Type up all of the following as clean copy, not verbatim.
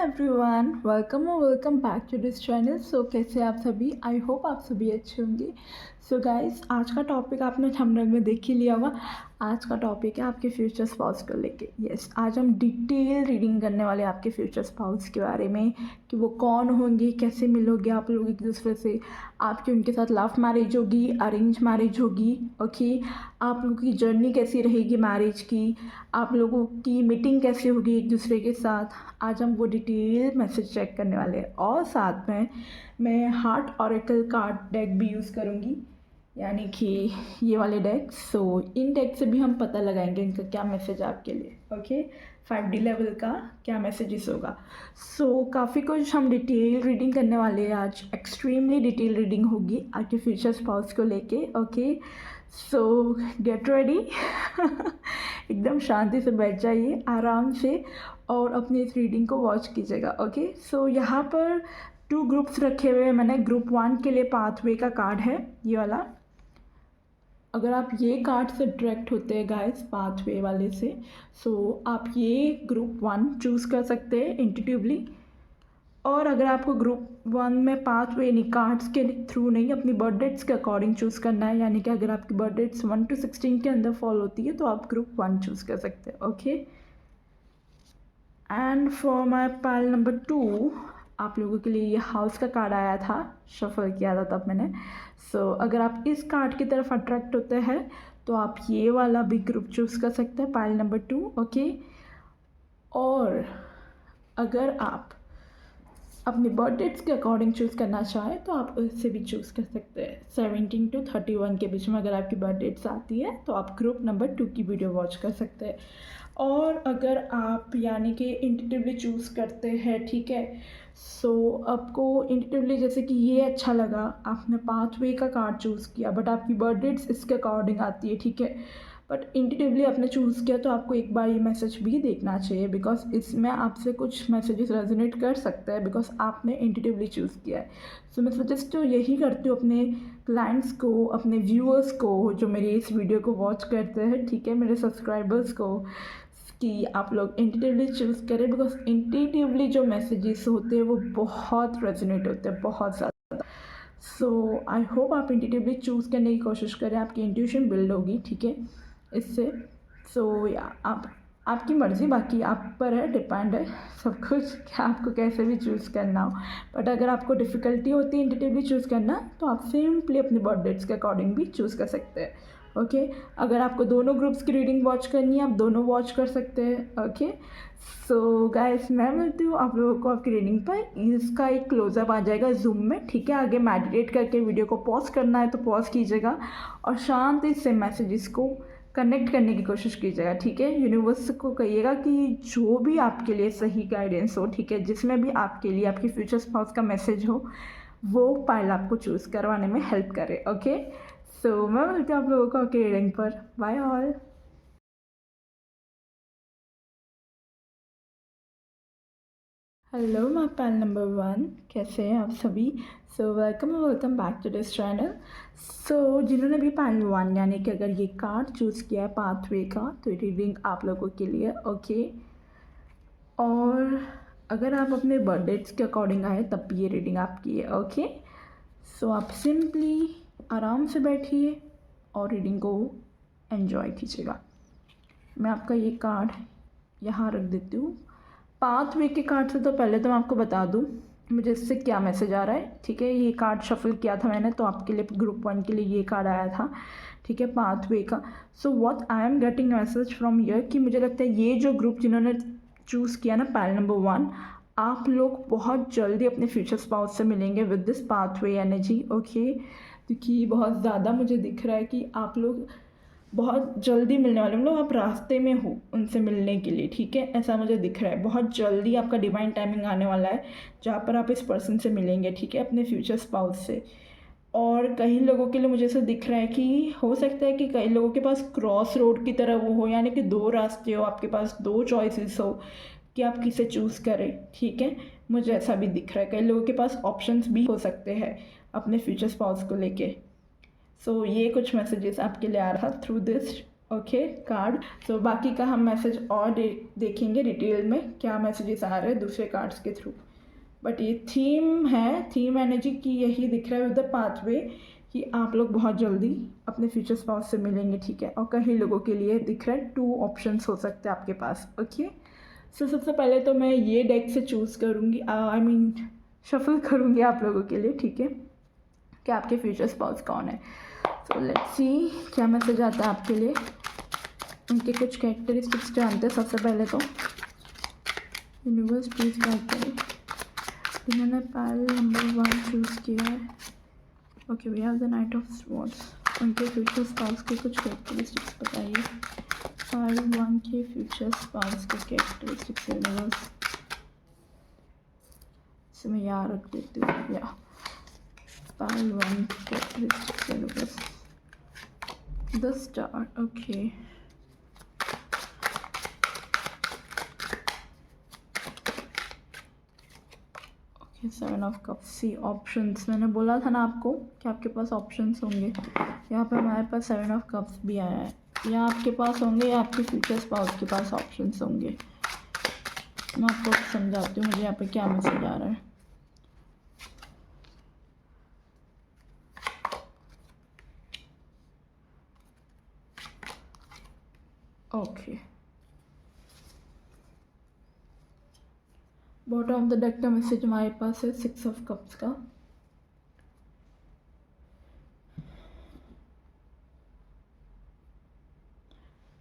Everyone, welcome back to this channel. So कैसे आप सभी? आई होप आप सभी अच्छे होंगे। सो गाइस, आज का टॉपिक आपने थंबनेल में देख ही लिया होगा। आज का टॉपिक है आपके फ्यूचर स्पाउस को लेके। यस, आज हम डिटेल रीडिंग करने वाले आपके फ्यूचर स्पाउस के बारे में कि वो कौन होंगे, कैसे मिलोगे आप लोग एक दूसरे से, आपकी उनके साथ लव मैरिज होगी, अरेंज मैरिज होगी, ओके, आप लोगों की जर्नी कैसी रहेगी मैरिज की, आप लोगों की मीटिंग कैसे होगी एक दूसरे के साथ। आज हम वो डिटेल मैसेज चेक करने वाले हैं और साथ में मैं हार्ट ऑरेकल कार्ड डेक भी यूज़ करूँगी, यानी कि ये वाले डेक। सो इन डेक से भी हम पता लगाएंगे इनका क्या मैसेज आपके लिए, ओके, 5D लेवल का क्या मैसेजेस होगा। सो काफ़ी कुछ हम डिटेल रीडिंग करने वाले हैं आज। एक्सट्रीमली डिटेल रीडिंग होगी आपके फ्यूचर स्पाउस को लेके, ओके। सो गेट रेडी एकदम शांति से बैठ जाइए आराम से और अपनी इस रीडिंग को वॉच कीजिएगा, ओके। सो यहाँ पर 2 ग्रुप्स रखे हुए हैं मैंने। ग्रुप 1 के लिए पाथवे का कार्ड है ये वाला। अगर आप ये कार्ड से डायरेक्ट होते हैं गाइस, पाथवे वाले से, सो आप ये ग्रुप 1 चूज़ कर सकते हैं इंट्यूटिवली। और अगर आपको ग्रुप 1 में पाथवे नहीं, कार्ड्स के थ्रू नहीं, अपनी बर्थ डेट्स के अकॉर्डिंग चूज़ करना है, यानी कि अगर आपकी बर्थ डेट्स 1 to 16 के अंदर फॉल होती है तो आप ग्रुप 1 चूज़ कर सकते हैं, okay. And for my pile number 2, आप लोगों के लिए ये हाउस का कार्ड आया था, शफल किया था तब मैंने। सो अगर आप इस कार्ड की तरफ अट्रैक्ट होते हैं तो आप ये वाला भी ग्रुप चूज़ कर सकते हैं, पाइल नंबर 2, ओके। और अगर आप अपने बर्थ डेट्स के अकॉर्डिंग चूज़ करना चाहें तो आप इससे भी चूज़ कर सकते हैं। 17 to 31 के बीच में अगर आपकी बर्थ डेट्स आती है तो आप ग्रुप नंबर 2 की वीडियो वॉच कर सकते हैं। और अगर आप यानी कि इंट्यूटिवली चूज़ करते हैं, ठीक है, सो आपको इंट्यूटिवली जैसे कि ये अच्छा लगा, आपने पाथवे का कार्ड चूज़ किया, बट आपकी बर्थ डेट्स इसके अकॉर्डिंग आती है, ठीक है, बट इंट्यूटिवली आपने चूज़ किया तो आपको एक बार ये मैसेज भी देखना चाहिए, बिकॉज इसमें आपसे कुछ मैसेजेस रेजोनेट कर सकता है, बिकॉज आपने इंट्यूटिवली चूज़ किया है। सो मैं सजेस्ट तो यही करती हूँ अपने क्लाइंट्स को, अपने व्यूअर्स को जो मेरी इस वीडियो को वॉच करते हैं, ठीक है, मेरे सब्सक्राइबर्स को, कि आप लोग इंट्यूटिवली चूज़ करें, बिकॉज इंट्यूटिवली जो मैसेजेस होते हैं वो बहुत रेजोनेट होते हैं, बहुत ज़्यादा। सो आई होप आप इंट्यूटिवली चूज़ करने की कोशिश करें, आपकी इंट्यूशन बिल्ड होगी, ठीक है, इससे। सो या आपकी मर्ज़ी, बाकी आप पर है, डिपेंड है सब कुछ कि आपको कैसे भी चूज़ करना हो। बट अगर आपको डिफ़िकल्टी होती है इंट्यूटिवली चूज़ करना तो आप सिंपली अपने बर्थ डेट्स के अकॉर्डिंग भी चूज़ कर सकते हैं, ओके। अगर आपको दोनों ग्रुप्स की रीडिंग वॉच करनी है आप दोनों वॉच कर सकते हैं, ओके। सो गाइस, मैं मिलती हूँ आप लोगों को आपकी रीडिंग पर। इसका एक क्लोजअप आ जाएगा जूम में, ठीक है। आगे मेडिटेट करके वीडियो को पॉज करना है तो पॉज कीजिएगा और शांति से मैसेजेस को कनेक्ट करने की कोशिश कीजिएगा, ठीक है। यूनिवर्स को कहिएगा कि जो भी आपके लिए सही गाइडेंस हो, ठीक है, जिसमें भी आपके लिए आपकी फ्यूचर स्पाउस का मैसेज हो, वो पाइल आपको चूज़ करवाने में हेल्प करे, ओके। सो मैं मिलती हूँ आप लोगों को आपकी रीडिंग पर। Bye all. Hello my pile number 1, कैसे हैं आप सभी? So welcome back to this channel. So जिन्होंने भी पाइल 1 यानी कि अगर ये कार्ड चूज़ किया है पाथवे का, तो रीडिंग आप लोगों के लिए, ओके। और अगर आप अपने बर्थ डेट्स के अकॉर्डिंग आए तब भी ये रीडिंग आपकी है, ओके। सो आप सिंपली आराम से बैठिए और रीडिंग को एंजॉय कीजिएगा। मैं आपका ये कार्ड यहाँ रख देती हूँ। पाथवे के कार्ड से तो पहले तो मैं आपको बता दूँ मुझे इससे क्या मैसेज आ रहा है, ठीक है। ये कार्ड शफल किया था मैंने तो आपके लिए ग्रुप 1 के लिए ये कार्ड आया था, ठीक है, पाथवे का। So what I am getting message from here कि मुझे लगता है ये जो ग्रुप जिन्होंने चूज़ किया ना पाइल नंबर 1, आप लोग बहुत जल्दी अपने फ्यूचर स्पाउस से मिलेंगे with this pathway energy, okay. क्योंकि बहुत ज़्यादा मुझे दिख रहा है कि आप लोग बहुत जल्दी मिलने वाले, मतलब आप रास्ते में हो उनसे मिलने के लिए, ठीक है, ऐसा मुझे दिख रहा है। बहुत जल्दी आपका डिवाइन टाइमिंग आने वाला है जहाँ पर आप इस पर्सन से मिलेंगे, ठीक है, अपने फ्यूचर स्पाउस से। और कई लोगों के लिए मुझे ऐसा दिख रहा है कि हो सकता है कि कई लोगों के पास क्रॉस रोड की तरह वो हो, यानी कि 2 रास्ते हो, आपके पास 2 चॉइसेस हो कि आप किसे चूज़ करें, ठीक है। मुझे ऐसा भी दिख रहा है, कई लोगों के पास ऑप्शंस भी हो सकते हैं अपने फ्यूचर स्पाउस को लेके। सो ये कुछ मैसेजेस आपके लिए आ रहा थ्रू दिस ओके कार्ड। सो बाकी का हम मैसेज और देखेंगे डिटेल में क्या मैसेजेस आ रहे हैं दूसरे कार्ड्स के थ्रू। बट ये थीम है, थीम एनर्जी की यही दिख रहा है विद द पाथवे कि आप लोग बहुत जल्दी अपने फ्यूचर स्पाउस से मिलेंगे, ठीक है। और कई लोगों के लिए दिख रहा है 2 ऑप्शंस हो सकते हैं आपके पास, ओके। सो सबसे पहले तो मैं ये डेक से चूज़ करूँगी, आई मीन शफल करूँगी आप लोगों के लिए, ठीक है, कि आपके फ्यूचर स्पाउस कौन है। सो लेट्स सी क्या मैसेज आता है आपके लिए, उनके कुछ कैरेक्टरिस्टिक्स जानते हैं सबसे पहले तो। यूनिवर्स प्लीज गाइड करें, इन्होंने पाइल नंबर 1 चूज़ किया है। Okay we have the knight of swords, उनके फ्यूचर स्पाउस के कुछ कैरेक्टरिस्टिक्स बताइए। पाइल 1 के फ्यूचर स्पाउस के कैरेक्टरिस्टिक्स यूनिवर्स से मैं यहाँ रख देती हूँ, या पाइल 1 के characteristics universe the star, okay. Seven of cups, see options, मैंने बोला था ना आपको कि आपके पास ऑप्शंस होंगे। यहाँ पे हमारे पास 7 ऑफ कप्स भी आया है, या आपके पास होंगे या आपके फ्यूचर स्पाउस के पास ऑप्शंस होंगे। मैं आपको समझाती हूँ मुझे यहाँ पे क्या मैसेज आ रहा है। Okay bottom of the deck का मैसेज हमारे पास है 6 ऑफ कप्स का।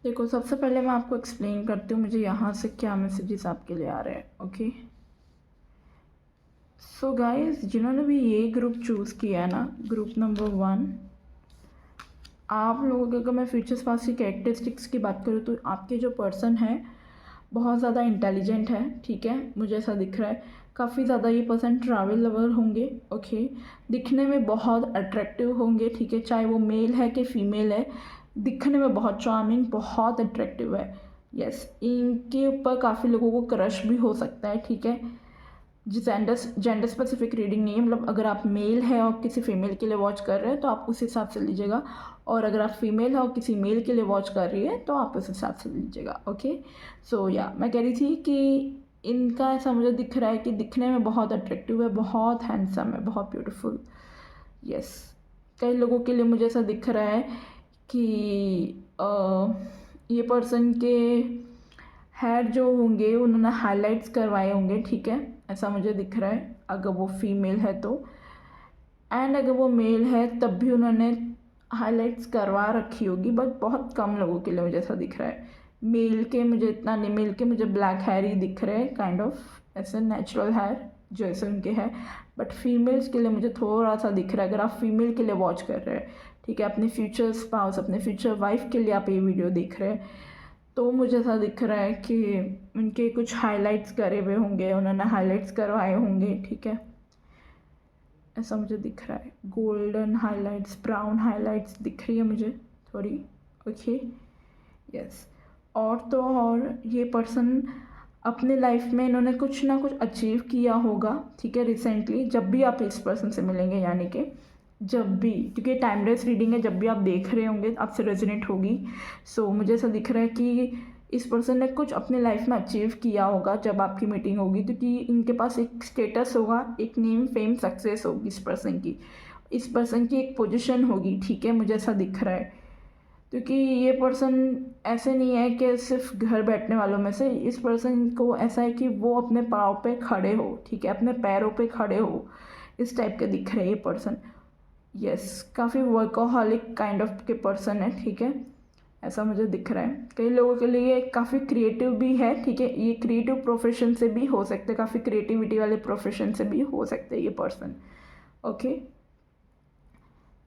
देखो सबसे पहले मैं आपको एक्सप्लेन करती हूँ मुझे यहाँ से क्या मैसेजेस आपके लिए आ रहे हैं, ओके। सो गाइस जिन्होंने भी ये ग्रुप चूज़ किया है ना, ग्रुप नंबर 1, आप लोगों के, अगर मैं फ्यूचर स्पाउस की कैरेक्टरिस्टिक्स की बात करूँ तो आपके जो पर्सन है बहुत ज़्यादा इंटेलिजेंट है, ठीक है, मुझे ऐसा दिख रहा है। काफ़ी ज़्यादा ये पर्सन ट्रैवल लवर होंगे, ओके। दिखने में बहुत अट्रैक्टिव होंगे, ठीक है, चाहे वो मेल है कि फीमेल है, दिखने में बहुत चार्मिंग, बहुत अट्रैक्टिव है। यस, इनके ऊपर काफ़ी लोगों को क्रश भी हो सकता है, ठीक है। जेंडर स्पेसिफिक रीडिंग नहीं है, मतलब अगर आप मेल है और किसी फीमेल के लिए वॉच कर रहे हैं तो आप उस हिसाब से लीजिएगा, और अगर आप फीमेल है और किसी मेल के लिए वॉच कर रही है तो आप उस हिसाब से लीजिएगा, ओके। सो या मैं कह रही थी कि इनका ऐसा मुझे दिख रहा है कि दिखने में बहुत अट्रैक्टिव है, बहुत हैंडसम है, बहुत ब्यूटीफुल। यस, कई लोगों के लिए मुझे ऐसा दिख रहा है कि ये पर्सन के हेयर जो होंगे उन्होंने हाइलाइट्स करवाए होंगे, ठीक है, ऐसा मुझे दिख रहा है अगर वो फीमेल है तो। एंड अगर वो मेल है तब भी उन्होंने हाइलाइट्स करवा रखी होगी, बट बहुत कम लोगों के लिए मुझे ऐसा दिख रहा है। मेल के मुझे इतना नहीं, मेल के मुझे ब्लैक हेयर ही दिख रहे हैं, काइंड ऑफ ऐसे नेचुरल हेयर जैसे उनके है। बट फीमेल्स के लिए मुझे थोड़ा सा दिख रहा है, अगर आप फीमेल के लिए वॉच कर रहे हैं, ठीक है, अपने फ्यूचर स्पाउस, अपने फ्यूचर वाइफ के लिए आप ये वीडियो देख रहे हैं, तो मुझे ऐसा दिख रहा है कि उनके कुछ हाइलाइट्स करे हुए होंगे, उन्होंने हाइलाइट्स करवाए होंगे, ठीक है, ऐसा मुझे दिख रहा है। गोल्डन हाइलाइट्स, ब्राउन हाइलाइट्स दिख रही है मुझे थोड़ी, ओके। यस, और तो और ये पर्सन अपने लाइफ में इन्होंने कुछ ना कुछ अचीव किया होगा, ठीक है, रिसेंटली, जब भी आप इस पर्सन से मिलेंगे, यानी कि जब भी, क्योंकि टाइमलेस रीडिंग है, जब भी आप देख रहे होंगे आपसे रेजोनेट होगी। सो मुझे ऐसा दिख रहा है कि इस पर्सन ने कुछ अपने लाइफ में अचीव किया होगा जब आपकी मीटिंग होगी, क्योंकि इनके पास एक स्टेटस होगा, एक नेम, फेम, सक्सेस होगी इस पर्सन की, इस पर्सन की एक पोजीशन होगी, ठीक है, मुझे ऐसा दिख रहा है। क्योंकि ये पर्सन ऐसे नहीं है कि सिर्फ घर बैठने वालों में से, इस पर्सन को ऐसा है कि वो अपने पाँव पे खड़े हो, ठीक है, अपने पैरों पे खड़े हो, इस टाइप के दिख रहे हैं ये पर्सन। यस, काफ़ी वर्कोहॉलिक काइंड ऑफ के पर्सन है, ठीक है, ऐसा मुझे दिख रहा है। कई लोगों के लिए काफ़ी क्रिएटिव भी है, ठीक है, ये क्रिएटिव प्रोफेशन से भी हो सकते हैं, काफ़ी क्रिएटिविटी वाले प्रोफेशन से भी हो सकते हैं ये पर्सन, ओके।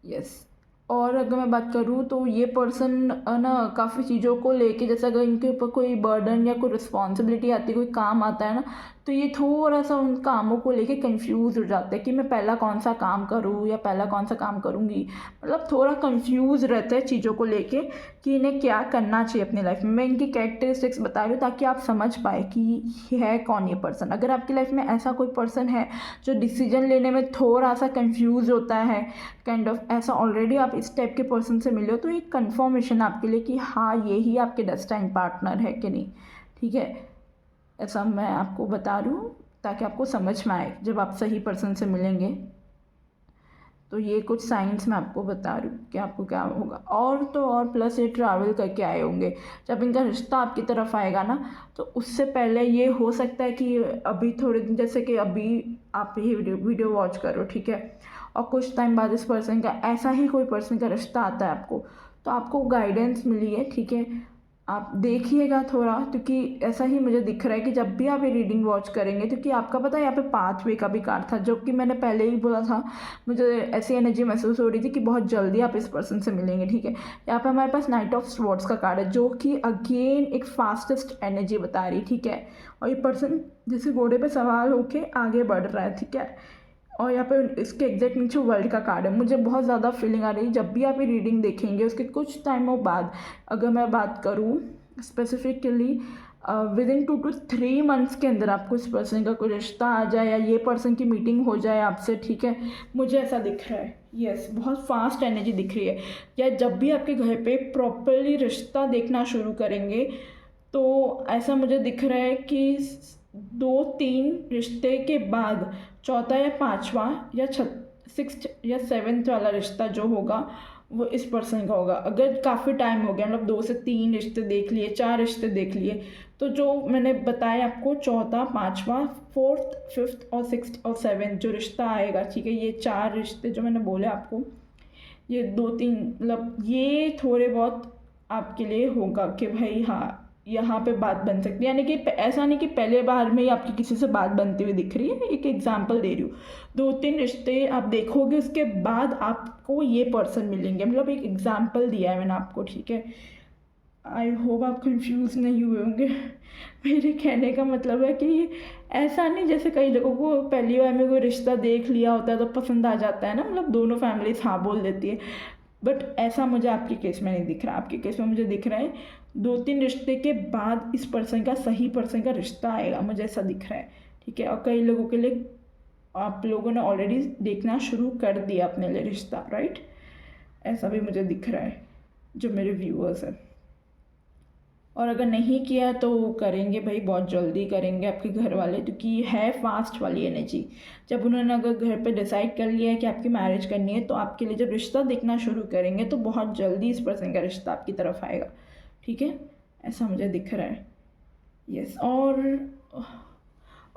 यस, और अगर मैं बात करूँ तो ये पर्सन ना काफ़ी चीज़ों को लेके, जैसे अगर इनके ऊपर कोई बर्डन या कोई रिस्पॉन्सिबिलिटी आती है, कोई काम आता है ना, तो ये थोड़ा सा उन कामों को लेके कंफ्यूज हो जाते हैं कि मैं पहला कौन सा काम करूँ या पहला कौन सा काम करूँगी, मतलब थोड़ा कंफ्यूज रहते हैं चीज़ों को लेके कि इन्हें क्या करना चाहिए अपनी लाइफ में। मैं इनकी कैरेक्टरिस्टिक्स बता रही हूँ ताकि आप समझ पाए कि है कौन ये पर्सन। अगर आपकी लाइफ में ऐसा कोई पर्सन है जो डिसीजन लेने में थोड़ा सा कंफ्यूज होता है, काइंड ऑफ ऐसा ऑलरेडी आप इस टाइप के पर्सन से मिले हो, तो एक कन्फर्मेशन आपके लिए कि हाँ ये ही आपके डेस्टाइन पार्टनर है कि नहीं, ठीक है। ऐसा मैं आपको बता रही हूँ ताकि आपको समझ में आए जब आप सही पर्सन से मिलेंगे। तो ये कुछ साइंस मैं आपको बता रही हूँ कि आपको क्या होगा। और तो और प्लस ये ट्रैवल करके आए होंगे, जब इनका रिश्ता आपकी तरफ आएगा ना, तो उससे पहले ये हो सकता है कि अभी थोड़े दिन, जैसे कि अभी आप ये वीडियो वॉच करो, ठीक है, और कुछ टाइम बाद इस पर्सन का ऐसा ही कोई पर्सन का रिश्ता आता है आपको, तो आपको गाइडेंस मिली है, ठीक है। आप देखिएगा थोड़ा, क्योंकि ऐसा ही मुझे दिख रहा है कि जब भी आप ये रीडिंग वॉच करेंगे, क्योंकि आपका पता है यहाँ पे पाथवे का भी कार्ड था, जो कि मैंने पहले ही बोला था, मुझे ऐसी एनर्जी महसूस हो रही थी कि बहुत जल्दी आप इस पर्सन से मिलेंगे, ठीक है। यहाँ पे हमारे पास नाइट ऑफ स्वॉर्ड्स का कार्ड है, जो कि अगेन एक फास्टेस्ट एनर्जी बता रही, ठीक है। और ये पर्सन जैसे घोड़े पर सवार होके आगे बढ़ रहा है, ठीक है। और यहाँ पे इसके एग्जैक्ट नीचे वर्ल्ड का कार्ड है। मुझे बहुत ज़्यादा फीलिंग आ रही है जब भी आप ये रीडिंग देखेंगे, उसके कुछ टाइमों बाद, अगर मैं बात करूँ specifically with in 2 to 3 months के अंदर आपको इस पर्सन का कोई रिश्ता आ जाए या ये पर्सन की मीटिंग हो जाए आपसे, ठीक है। मुझे ऐसा दिख रहा है, यस, बहुत फास्ट एनर्जी दिख रही है। या जब भी आपके घर पे प्रॉपरली रिश्ता देखना शुरू करेंगे, तो ऐसा मुझे दिख रहा है कि 2-3 रिश्ते के बाद चौथा या पांचवा या 6th या 7th वाला रिश्ता जो होगा वो इस पर्सन का होगा। अगर काफ़ी टाइम हो गया, मतलब 2 से 3 रिश्ते देख लिए, 4 रिश्ते देख लिए, तो जो मैंने बताया आपको, चौथा, पांचवा, 4th, 5th और 6th और 7th जो रिश्ता आएगा, ठीक है, ये 4 रिश्ते जो मैंने बोले आपको, ये 2-3, मतलब ये थोड़े बहुत आपके लिए होगा कि भाई हाँ यहाँ पे बात बन सकती है। यानी कि ऐसा नहीं कि पहले बार में ही आपकी किसी से बात बनती हुई दिख रही है, एक एग्जांपल दे रही हूँ। 2-3 रिश्ते आप देखोगे, उसके बाद आपको ये पर्सन मिलेंगे, मतलब एक एग्जांपल दिया है मैंने आपको, ठीक है। आई होप आप कंफ्यूज नहीं हुए होंगे। मेरे कहने का मतलब है कि ऐसा नहीं जैसे कई लोगों को पहली बार में कोई रिश्ता देख लिया होता है तो पसंद आ जाता है ना, मतलब दोनों फैमिलीज हाँ बोल देती है, बट ऐसा मुझे आपके केस में नहीं दिख रहा। आपके केस में मुझे दिख रहा है 2-3 रिश्ते के बाद इस पर्सन का, सही पर्सन का रिश्ता आएगा, मुझे ऐसा दिख रहा है, ठीक है। और कई लोगों के लिए आप लोगों ने ऑलरेडी देखना शुरू कर दिया अपने लिए रिश्ता, राइट, ऐसा भी मुझे दिख रहा है जो मेरे व्यूअर्स हैं। और अगर नहीं किया तो करेंगे भाई, बहुत जल्दी करेंगे आपके घर वाले, क्योंकि है फास्ट वाली एनर्जी। जब उन्होंने अगर घर पे डिसाइड कर लिया है कि आपकी मैरिज करनी है, तो आपके लिए जब रिश्ता देखना शुरू करेंगे तो बहुत जल्दी इस पर्सन का रिश्ता आपकी तरफ आएगा, ठीक है, ऐसा मुझे दिख रहा है, यस।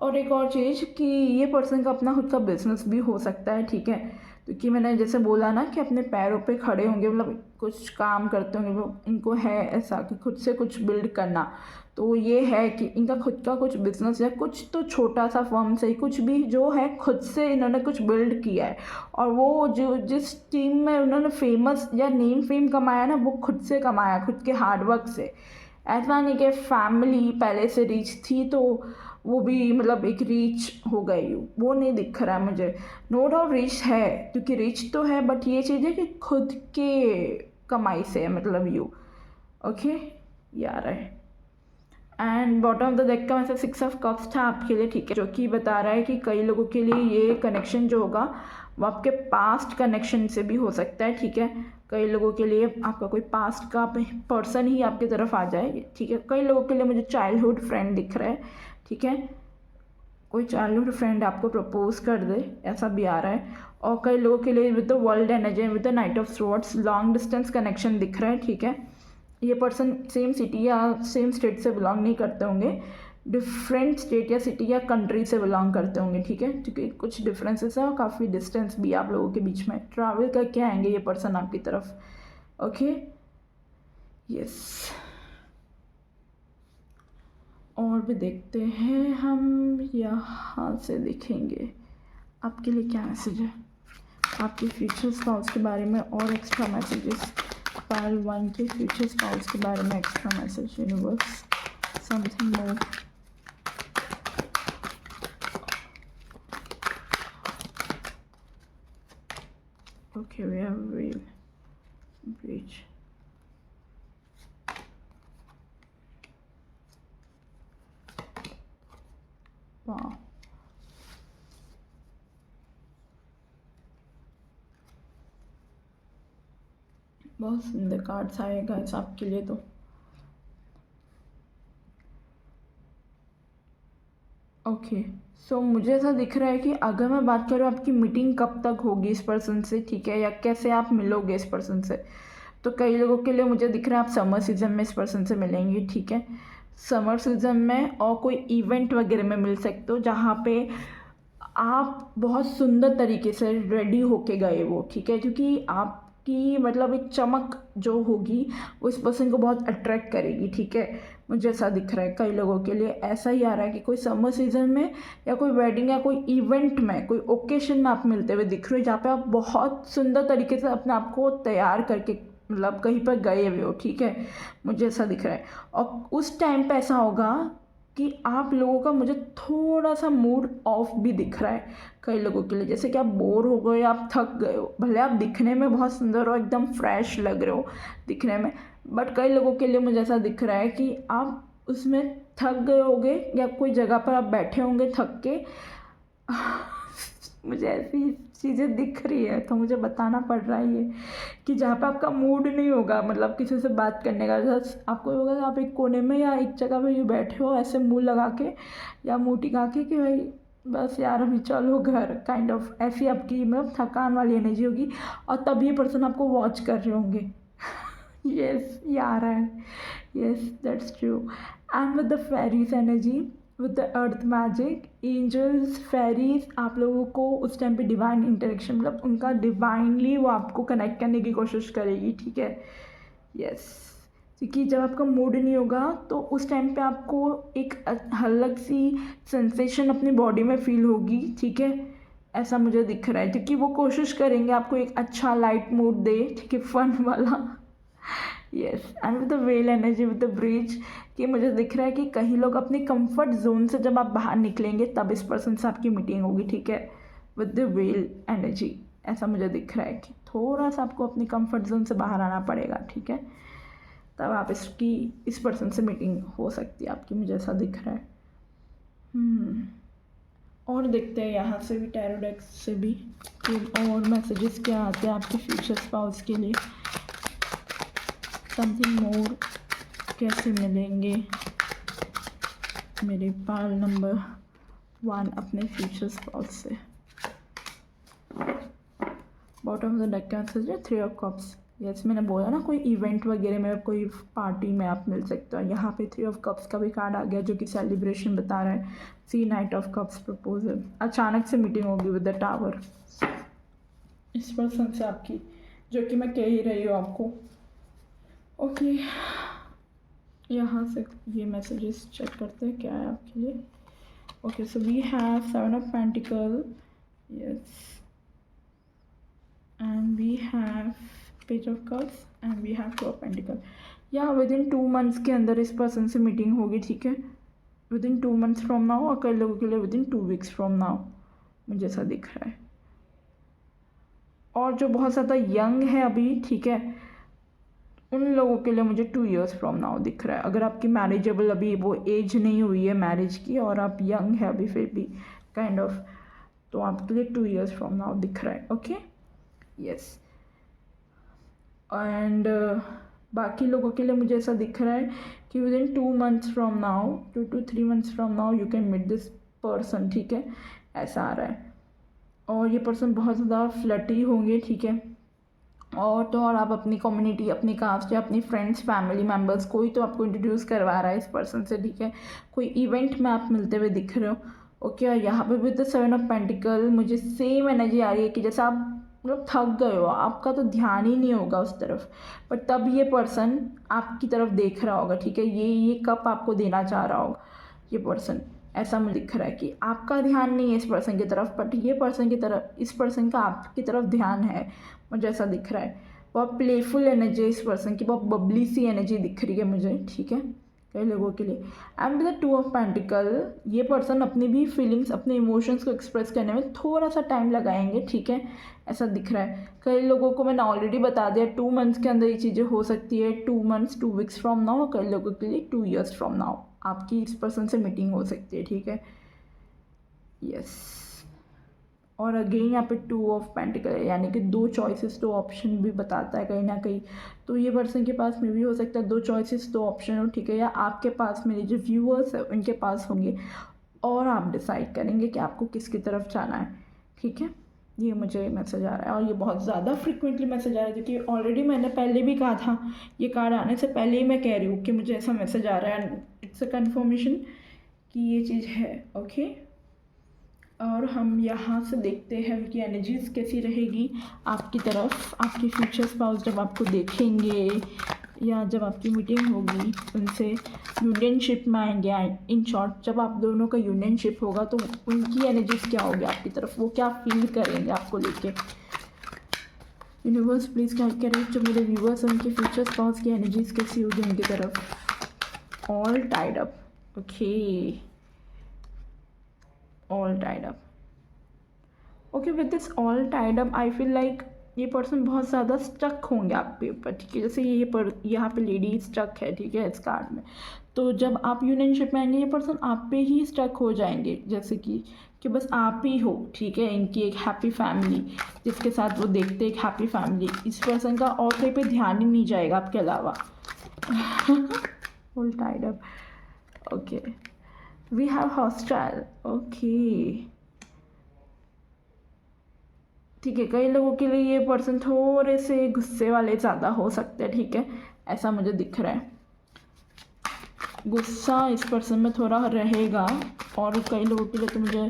और एक और चीज़ कि ये पर्सन का अपना खुद का बिजनेस भी हो सकता है, ठीक है, क्योंकि मैंने जैसे बोला ना कि अपने पैरों पे खड़े होंगे, मतलब कुछ काम करते होंगे वो, इनको है ऐसा कि खुद से कुछ बिल्ड करना। तो ये है कि इनका खुद का कुछ बिजनेस या कुछ तो छोटा सा फर्म से कुछ भी जो है, खुद से इन्होंने कुछ बिल्ड किया है, और वो जो जिस टीम में उन्होंने फेमस या नेम फेम कमाया ना, वो खुद से कमाया, खुद के हार्डवर्क से। ऐसा नहीं कि फैमिली पहले से रिच थी तो वो भी मतलब एक रीच हो गई, वो नहीं दिख रहा है मुझे। नो डाउट रिच है, क्योंकि रिच तो है, बट ये चीज़ है कि खुद के कमाई से है, मतलब यू ओके यार है। And bottom of the deck का वैसे 6 ऑफ कप्स था आपके लिए, ठीक है, जो कि बता रहा है कि कई लोगों के लिए ये कनेक्शन जो होगा वो आपके पास्ट कनेक्शन से भी हो सकता है, ठीक है। कई लोगों के लिए आपका कोई पास्ट का पर्सन ही आपकी तरफ आ जाए, ठीक है। कई लोगों के लिए मुझे चाइल्डहुड फ्रेंड दिख रहा है, ठीक है, कोई चाइल्डहुड फ्रेंड आपको प्रपोज कर दे, ऐसा भी आ रहा है। और कई लोगों के लिए with the world energy, with the knight of swords, long distance connection दिख रहा है, ठीक है। ये पर्सन सेम सिटी या सेम स्टेट से बिलोंग नहीं करते होंगे, डिफरेंट स्टेट या सिटी या कंट्री से बिलोंग करते होंगे, ठीक है, क्योंकि कुछ डिफरेंसेस है और काफ़ी डिस्टेंस भी आप लोगों के बीच में। ट्रैवल करके आएंगे ये पर्सन आपकी तरफ, ओके, यस। और भी देखते हैं हम, यहाँ से देखेंगे आपके लिए क्या मैसेज है, आपके फ्यूचर स्पाउस के बारे में और एक्स्ट्रा मैसेजेस, पाइल 1 के फ्यूचर स्पाउस के बारे में extra message, universe something more. Okay, we have wheel bridge. Wow. बहुत सुंदर कार्ड्स आएगा इस आपके लिए तो। ओके, सो मुझे ऐसा दिख रहा है कि अगर मैं बात करूँ आपकी मीटिंग कब तक होगी इस पर्सन से, ठीक है, या कैसे आप मिलोगे इस पर्सन से, तो कई लोगों के लिए मुझे दिख रहा है आप समर सीज़न में इस पर्सन से मिलेंगे, ठीक है। समर सीज़न में और कोई इवेंट वगैरह में मिल सकते हो जहाँ पे आप बहुत सुंदर तरीके से रेडी होके गए वो, ठीक है, क्योंकि आपकी मतलब एक चमक जो होगी वो इस पर्सन को बहुत अट्रैक्ट करेगी, ठीक है। मुझे ऐसा दिख रहा है कई लोगों के लिए ऐसा ही आ रहा है कि कोई समर सीज़न में या कोई वेडिंग या कोई इवेंट में, कोई ओकेशन में आप मिलते हुए दिख रहे हो, जहाँ पे आप बहुत सुंदर तरीके से अपने आप को तैयार करके मतलब कहीं पर गए हुए हो, ठीक है। मुझे ऐसा दिख रहा है और उस टाइम पे ऐसा होगा कि आप लोगों का मुझे थोड़ा सा मूड ऑफ भी दिख रहा है कई लोगों के लिए, जैसे कि आप बोर हो गए, आप थक गए हो, भले आप दिखने में बहुत सुंदर हो, एकदम फ्रेश लग रहे हो दिखने में, बट कई लोगों के लिए मुझे ऐसा दिख रहा है कि आप उसमें थक गए होगे या कोई जगह पर आप बैठे होंगे थक के मुझे ऐसी चीज़ें दिख रही है तो मुझे बताना पड़ रहा है ये कि जहाँ पे आपका मूड नहीं होगा मतलब किसी से बात करने का, जैसे आपको होगा कि आप एक कोने में या एक जगह पे यूँ बैठे हो ऐसे मुंह लगा के या मुँह टिका के कि भाई बस यार अभी चलो घर, काइंड ऑफ ऐसी आपकी मतलब थकान वाली एनर्जी होगी और तब ये पर्सन आपको वॉच कर रहे होंगे यस ये आ रहा है, yes that's true. And with the fairies energy, with the earth magic, angels, fairies आप लोगों को उस टाइम पे डिवाइन इंटरेक्शन मतलब उनका डिवाइनली वो आपको कनेक्ट करने की कोशिश करेगी, ठीक है, यस। क्योंकि जब आपका मूड नहीं होगा तो उस टाइम पे आपको एक अलग सी सेंसेशन अपनी बॉडी में फील होगी, ठीक है, ऐसा मुझे दिख रहा है, क्योंकि वो कोशिश करेंगे आपको एक अच्छा लाइट मूड दे, ठीक है, फन वाला yes. And with the well energy, with the bridge, कि मुझे दिख रहा है कि कई लोग अपने कंफर्ट जोन से जब आप बाहर निकलेंगे तब इस पर्सन से आपकी मीटिंग होगी, ठीक है, विद द वेल एनर्जी, ऐसा मुझे दिख रहा है कि थोड़ा सा आपको अपनी कंफर्ट जोन से बाहर आना पड़ेगा, ठीक है, तब आप इस पर्सन से मीटिंग हो सकती है आपकी, मुझे ऐसा दिख रहा है। और देखते हैं यहाँ से भी टैरो डेक से भी कि और मैसेजेस क्या आते हैं आपके फ्यूचर स्पाउस के लिए, समथिंग मोर कैसे मिलेंगे मेरे पाल नंबर 1 अपने फ्यूचर स्पाउस से। बॉटम ऑफ द डेक का आंसर है 3 ऑफ कप्स। यस मैंने बोला ना कोई इवेंट वगैरह में कोई पार्टी में आप मिल सकते हो। यहाँ पे 3 ऑफ कप्स का भी कार्ड आ गया जो कि सेलिब्रेशन बता रहा है। सी नाइट ऑफ कप्स प्रपोजल, अचानक से मीटिंग होगी विद द टावर इस पर्सन से आपकी, जो कि मैं कह ही रही हूँ आपको। ओके यहाँ से ये मैसेजेस चेक करते हैं क्या है आपके लिए। Okay so we have 7 of pentacle, yes, and we have page of cups and we have 2 of pentacle. या विद इन 2 मंथ्स के अंदर इस पर्सन से मीटिंग होगी, ठीक है, within 2 months from now, और कई लोगों के लिए within 2 weeks from now, मुझे ऐसा दिख रहा है। और जो बहुत ज़्यादा यंग है अभी, ठीक है, उन लोगों के लिए मुझे 2 ईयर्स फ्रॉम नाउ दिख रहा है। अगर आपकी मैरिजेबल अभी वो एज नहीं हुई है मैरिज की और आप यंग है अभी फिर भी काइंड ऑफ, तो आपके लिए 2 ईयर्स फ्रॉम नाउ दिख रहा है। ओके यस, एंड बाकी लोगों के लिए मुझे ऐसा दिख रहा है कि within 2 months from now, 2 to 3 months from now you can meet this person, ठीक है, ऐसा आ रहा है। और ये पर्सन बहुत ज़्यादा फ्लटी होंगे, ठीक है, और तो और आप अपनी कम्युनिटी, अपनी कास्ट या अपनी फ्रेंड्स, फैमिली मेम्बर्स, कोई तो आपको इंट्रोड्यूस करवा रहा है इस पर्सन से, ठीक है, कोई इवेंट में आप मिलते हुए दिख रहे हो। ओके और यहाँ पे विद द 7 ऑफ पेंटिकल मुझे सेम एनर्जी आ रही है कि जैसे आप मतलब थक गए हो, आपका तो ध्यान ही नहीं होगा उस तरफ, बट तब ये पर्सन आपकी तरफ देख रहा होगा, ठीक है, ये कप आपको देना चाह रहा होगा ये पर्सन, ऐसा मुझे दिख रहा है कि आपका ध्यान नहीं है इस पर्सन की तरफ, बट ये पर्सन की तरफ, इस पर्सन का आपकी तरफ ध्यान है, मुझे ऐसा दिख रहा है। बहुत प्लेफुल एनर्जी इस पर्सन की, बहुत बबली सी एनर्जी दिख रही है मुझे, ठीक है, कई लोगों के लिए। एंड द 2 ऑफ पेंटिकल, ये पर्सन अपनी भी फीलिंग्स, अपने इमोशंस को एक्सप्रेस करने में थोड़ा सा टाइम लगाएंगे, ठीक है, ऐसा दिख रहा है। कई लोगों को मैंने ऑलरेडी बता दिया 2 मंथ्स के अंदर ये चीज़ें हो सकती है, 2 मंथ्स 2 वीक्स फ्रॉम नाउ, कई लोगों के लिए 2 ईयर्स फ्रॉम नाउ आपकी इस पर्सन से मीटिंग हो सकती है, ठीक है। यस, और अगेन यहाँ पे 2 ऑफ पेंटिकल है, यानी कि 2 चॉइसेस 2 ऑप्शन भी बताता है कहीं ना कहीं। तो ये पर्सन के पास में भी हो सकता है 2 चॉइसेस 2 ऑप्शन हो, ठीक है, या आपके पास मेरे जो व्यूअर्स है उनके पास होंगे और आप डिसाइड करेंगे कि आपको किसकी तरफ जाना है, ठीक है। ये मुझे मैसेज आ रहा है और ये बहुत ज़्यादा फ्रिक्वेंटली मैसेज आ रहा है, क्योंकि ऑलरेडी मैंने पहले भी कहा था, ये कार्ड आने से पहले ही मैं कह रही हूँ कि मुझे ऐसा मैसेज आ रहा है। इट्स अ कन्फर्मेशन कि ये चीज़ है, ओके। और हम यहाँ से देखते हैं उनकी एनर्जीज़ कैसी रहेगी आपकी तरफ, आपके फ्यूचर स्पाउस जब आपको देखेंगे या जब आपकी मीटिंग होगी उनसे, यूनियनशिप में आएंगे। इन शॉर्ट, जब आप दोनों का यूनियनशिप होगा तो उनकी एनर्जीज़ क्या होगी आपकी तरफ, वो क्या फील करेंगे आपको लेके। यूनिवर्स प्लीज़ गाइड करें जो मेरे व्यूअर्स हैं, उनके फ्यूचर स्पाउस की एनर्जीज़ कैसी होगी उनकी तरफ। All tied up, okay, all tied up, okay, with this all tied up I feel like ये पर्सन बहुत ज़्यादा स्टक होंगे आपके ऊपर, ठीक है। जैसे ये यहाँ पे लेडी स्टक है, ठीक है, इस कार्ड में। तो जब आप यूनियनशिप में आएंगे ये पर्सन आप पे ही स्टक हो जाएंगे, जैसे कि बस आप ही हो, ठीक है, इनकी एक हैप्पी फैमिली जिसके साथ वो देखते एक हैप्पी फैमिली। इस पर्सन का और कहीं पे ध्यान ही नहीं जाएगा आपके अलावा। all tied up, okay, we have hostile, okay, ठीक है। कई लोगों के लिए ये पर्सन थोड़े से गुस्से वाले ज़्यादा हो सकते हैं, ठीक है, ऐसा मुझे दिख रहा है। गुस्सा इस पर्सन में थोड़ा रहेगा और कई लोगों के लिए तो मुझे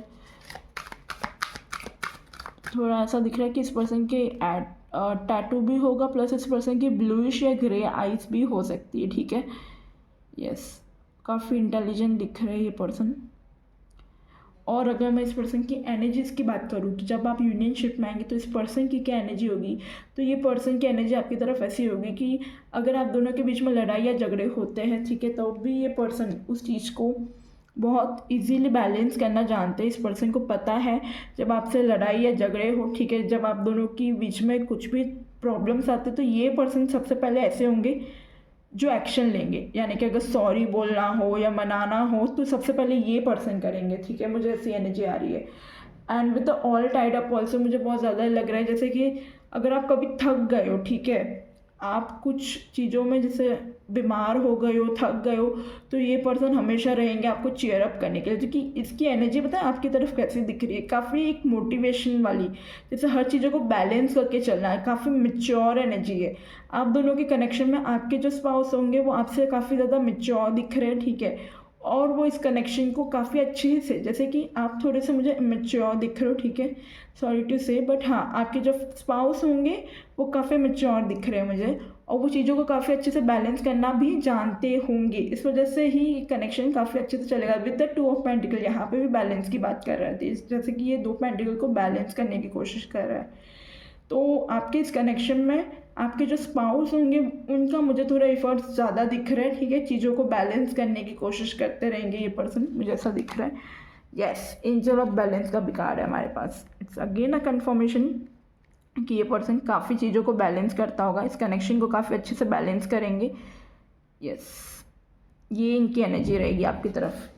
थोड़ा ऐसा दिख रहा है कि इस पर्सन के टैटू भी होगा, प्लस इस पर्सन की ब्लूइश या ग्रे आइज भी हो सकती है, ठीक है। यस, काफ़ी इंटेलिजेंट दिख रहे हैं ये पर्सन। और अगर मैं इस पर्सन की एनर्जीज़ की बात करूँ कि जब आप यूनियनशिप में आएंगे तो इस पर्सन की क्या एनर्जी होगी, तो ये पर्सन की एनर्जी आपकी तरफ ऐसी होगी कि अगर आप दोनों के बीच में लड़ाई या झगड़े होते हैं, ठीक है, तो भी ये पर्सन उस चीज़ को बहुत इजीली बैलेंस करना जानते हैं। इस पर्सन को पता है जब आपसे लड़ाई या झगड़े हो, ठीक है, जब आप दोनों के बीच में कुछ भी प्रॉब्लम्स आते तो ये पर्सन सबसे पहले ऐसे होंगे जो एक्शन लेंगे, यानी कि अगर सॉरी बोलना हो या मनाना हो तो सबसे पहले ये पर्सन करेंगे, ठीक है, मुझे ऐसी एनर्जी आ रही है। And with the all tied up also मुझे बहुत ज़्यादा लग रहा है जैसे कि अगर आप कभी थक गए हो, ठीक है, आप कुछ चीज़ों में जैसे बीमार हो गए हो, थक गए हो, तो ये पर्सन हमेशा रहेंगे आपको चीयर अप करने के लिए। क्योंकि इसकी एनर्जी पता है आपकी तरफ कैसी दिख रही है, काफ़ी एक मोटिवेशन वाली, जैसे हर चीज़ों को बैलेंस करके चलना है, काफ़ी मेच्योर एनर्जी है। आप दोनों के कनेक्शन में आपके जो स्पाउस होंगे वो आपसे काफ़ी ज़्यादा मेच्योर दिख रहे हैं, ठीक है, और वो इस कनेक्शन को काफ़ी अच्छे से, जैसे कि आप थोड़े से मुझे मेच्योर दिख रहे हो, ठीक है, सॉरी टू से, बट हाँ आपके जो स्पाउस होंगे वो काफ़ी मेच्योर दिख रहे हैं मुझे, और वो चीज़ों को काफ़ी अच्छे से बैलेंस करना भी जानते होंगे। इस वजह से ही कनेक्शन काफ़ी अच्छे से चलेगा। विद द 2 ऑफ पेंटिकल यहाँ पे भी बैलेंस की बात कर रहे थे, जैसे कि ये 2 पेंटिकल को बैलेंस करने की कोशिश कर रहा है। तो आपके इस कनेक्शन में आपके जो स्पाउस होंगे उनका मुझे थोड़ा एफर्ट्स ज़्यादा दिख रहा है, ठीक है, चीज़ों को बैलेंस करने की कोशिश करते रहेंगे ये पर्सन, मुझे ऐसा दिख रहा है। यस, एंजल ऑफ बैलेंस का भी कार्ड है हमारे पास। इट्स अगेन अ कन्फर्मेशन कि ये पर्सन काफ़ी चीज़ों को बैलेंस करता होगा, इस कनेक्शन को काफ़ी अच्छे से बैलेंस करेंगे। यस, ये इनकी एनर्जी रहेगी आपकी तरफ।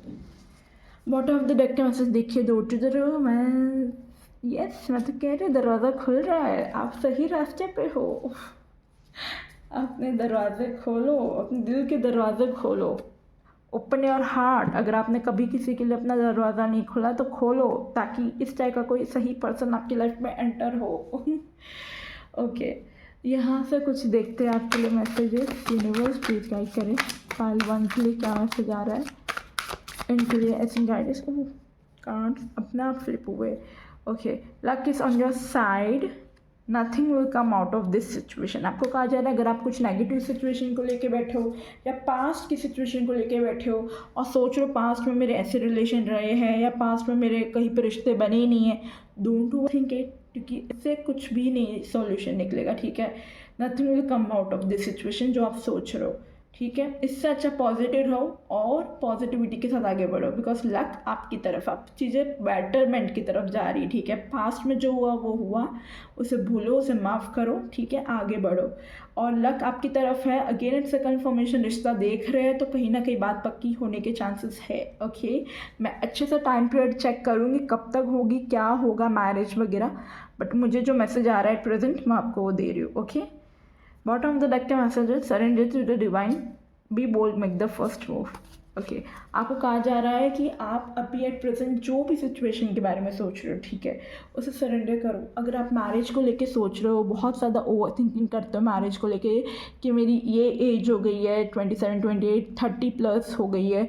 बॉटम ऑफ द डेक का मैसेज देखिए, दो टू द रो मैं, यस, मैं तो कह रही हूँ दरवाज़ा खुल रहा है, आप सही रास्ते पे हो। अपने दरवाजे खोलो, अपने दिल के दरवाजे खोलो, ओपन योर हार्ट। अगर आपने कभी किसी के लिए अपना दरवाज़ा नहीं खोला तो खोलो, ताकि इस टाइप का कोई सही पर्सन आपकी लाइफ में एंटर हो। ओके, यहाँ से कुछ देखते हैं आपके लिए मैसेजेस। यूनिवर्स प्लीज गाइड करें फाइल 1 के लिए क्या मैसेज आ रहा है, इनके लिए ऐसे गाइडेंस। कार्ड्स अपने आप फ्लिप हुए। Okay, luck is on your side, nothing will come out of this situation. आपको कहा जा रहा है अगर आप कुछ नेगेटिव सिचुएशन को लेके बैठे हो या पास्ट की सिचुएशन को लेके बैठे हो और सोच रहे हो पास्ट में मेरे ऐसे रिलेशन रहे हैं या पास्ट में मेरे कहीं पर रिश्ते बने ही नहीं हैं, डोंट ओवरथिंक इट, क्योंकि इससे कुछ भी नहीं सॉल्यूशन निकलेगा, ठीक है। Nothing will come out of this situation जो आप सोच रहे हो, ठीक है। इससे अच्छा पॉजिटिव रहो और पॉजिटिविटी के साथ आगे बढ़ो, बिकॉज लक आपकी तरफ, आप चीज़ें बेटरमेंट की तरफ जा रही। ठीक है, पास्ट में जो हुआ वो हुआ, उसे भूलो, उसे माफ़ करो। ठीक है, आगे बढ़ो और लक आपकी तरफ है। अगेन इट्स अ कन्फर्मेशन, रिश्ता देख रहे हैं तो कहीं ना कहीं बात पक्की होने के चांसेस है। ओके, मैं अच्छे से टाइम पीरियड चेक करूँगी कब तक होगी, क्या होगा, मैरिज वगैरह, बट मुझे जो मैसेज आ रहा है प्रेजेंट मैं आपको वो दे रही हूँ। Okay, bottom of the deck का मैसेज है surrender to the divine, be bold, make the first move. Okay, आपको कहा जा रहा है कि आप अभी एट प्रेजेंट जो भी सिचुएशन के बारे में सोच रहे हो, ठीक है, उसे सरेंडर करो। अगर आप मैरिज को लेके सोच रहे हो, बहुत ज़्यादा ओवर थिंकिंग करते हो मैरिज को लेके कि मेरी ये एज हो गई है 27, 28, 30 प्लस हो गई है,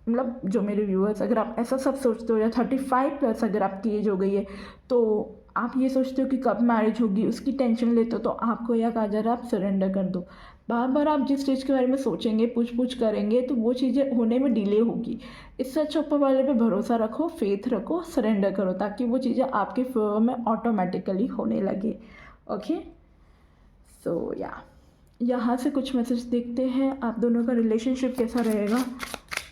मतलब जो मेरे व्यूअर्स, अगर आप ऐसा सब सोचते हो, या 35 प्लस अगर आपकी एज हो गई है, तो आप ये सोचते हो कि कब मैरिज होगी, उसकी टेंशन लेते हो, तो आपको यह कहा जा रहा है आप सरेंडर कर दो। बार बार आप जिस चीज़ के बारे में सोचेंगे, पूछ पूछ करेंगे, तो वो चीज़ें होने में डिले होगी। इससे अच्छा ऊपर वाले पे भरोसा रखो, फेथ रखो, सरेंडर करो, ताकि वो चीज़ें आपके फेवर में ऑटोमेटिकली होने लगे। ओके, सो यहाँ से कुछ मैसेज देखते हैं, आप दोनों का रिलेशनशिप कैसा रहेगा।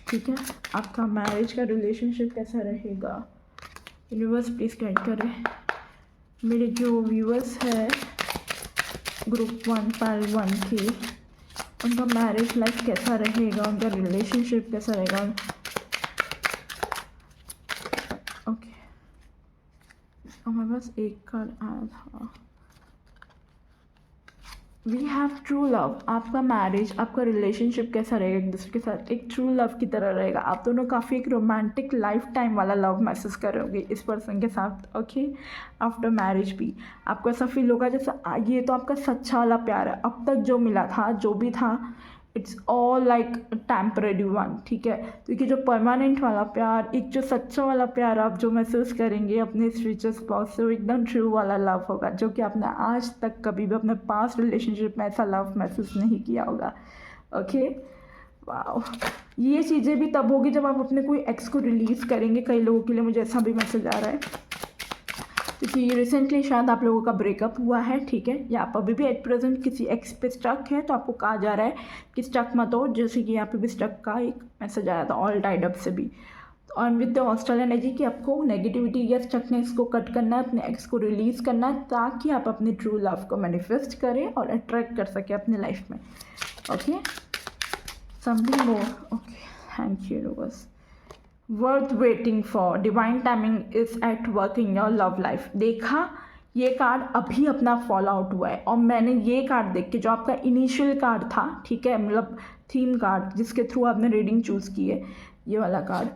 ठीक है, आपका मैरिज का रिलेशनशिप कैसा रहेगा। यूनिवर्स प्लीज़ गाइड करें। मेरे जो व्यूअर्स हैं ग्रुप 1 पाइल 1 के, उनका मैरिज लाइफ कैसा रहेगा, उनका रिलेशनशिप कैसा रहेगा। ओके, हमारे पास एक कार्ड आया था, वी हैव ट्रू लव। आपका मैरिज, आपका रिलेशनशिप कैसा रहेगा एक दूसरे के साथ, एक ट्रू लव की तरह रहेगा। आप दोनों काफ़ी एक रोमांटिक लाइफ टाइम वाला लव महसूस करोगे इस पर्सन के साथ। ओके, आफ्टर मैरिज भी आपको ऐसा फील होगा जैसे ये तो आपका सच्चा वाला प्यार है, अब तक जो मिला था, जो भी था, it's all like temporary one. ठीक है, क्योंकि जो परमानेंट वाला प्यार, एक जो सच्चा वाला प्यार आप जो महसूस करेंगे अपने फ्यूचर स्पाउस से, वो एकदम ट्रू वाला लव होगा, जो कि आपने आज तक कभी भी अपने पास्ट रिलेशनशिप में ऐसा लव महसूस नहीं किया होगा। ओके, वाओ, ये चीज़ें भी तब होगी जब आप अपने कोई एक्स को रिलीज़ करेंगे। कई लोगों के लिए मुझे ऐसा भी मैसेज आ रहा है क्योंकि रिसेंटली शायद आप लोगों का ब्रेकअप हुआ है। ठीक है, या आप अभी भी एट प्रेजेंट किसी एक्स पे स्टक है, तो आपको कहा जा रहा है कि स्टक मत हो, जैसे कि यहाँ पे भी स्टक का एक मैसेज आया था ऑल टाइड अप से भी। और विद द हॉस्टल एनर्जी कि आपको नेगेटिविटी या स्टकनेस को कट करना है, अपने एक्स को रिलीज़ करना है, ताकि आप अपनी ट्रू लव को मैनिफेस्ट करें और अट्रैक्ट कर सकें अपने लाइफ में। Okay, something more. Okay, thank you universe. Worth waiting for, divine timing is at work in your love life. देखा, ये कार्ड अभी अपना फॉल आउट हुआ है, और मैंने ये कार्ड देख के, जो आपका इनिशियल कार्ड था, ठीक है, मतलब थीम कार्ड जिसके थ्रू आपने रीडिंग चूज़ की है, ये वाला कार्ड,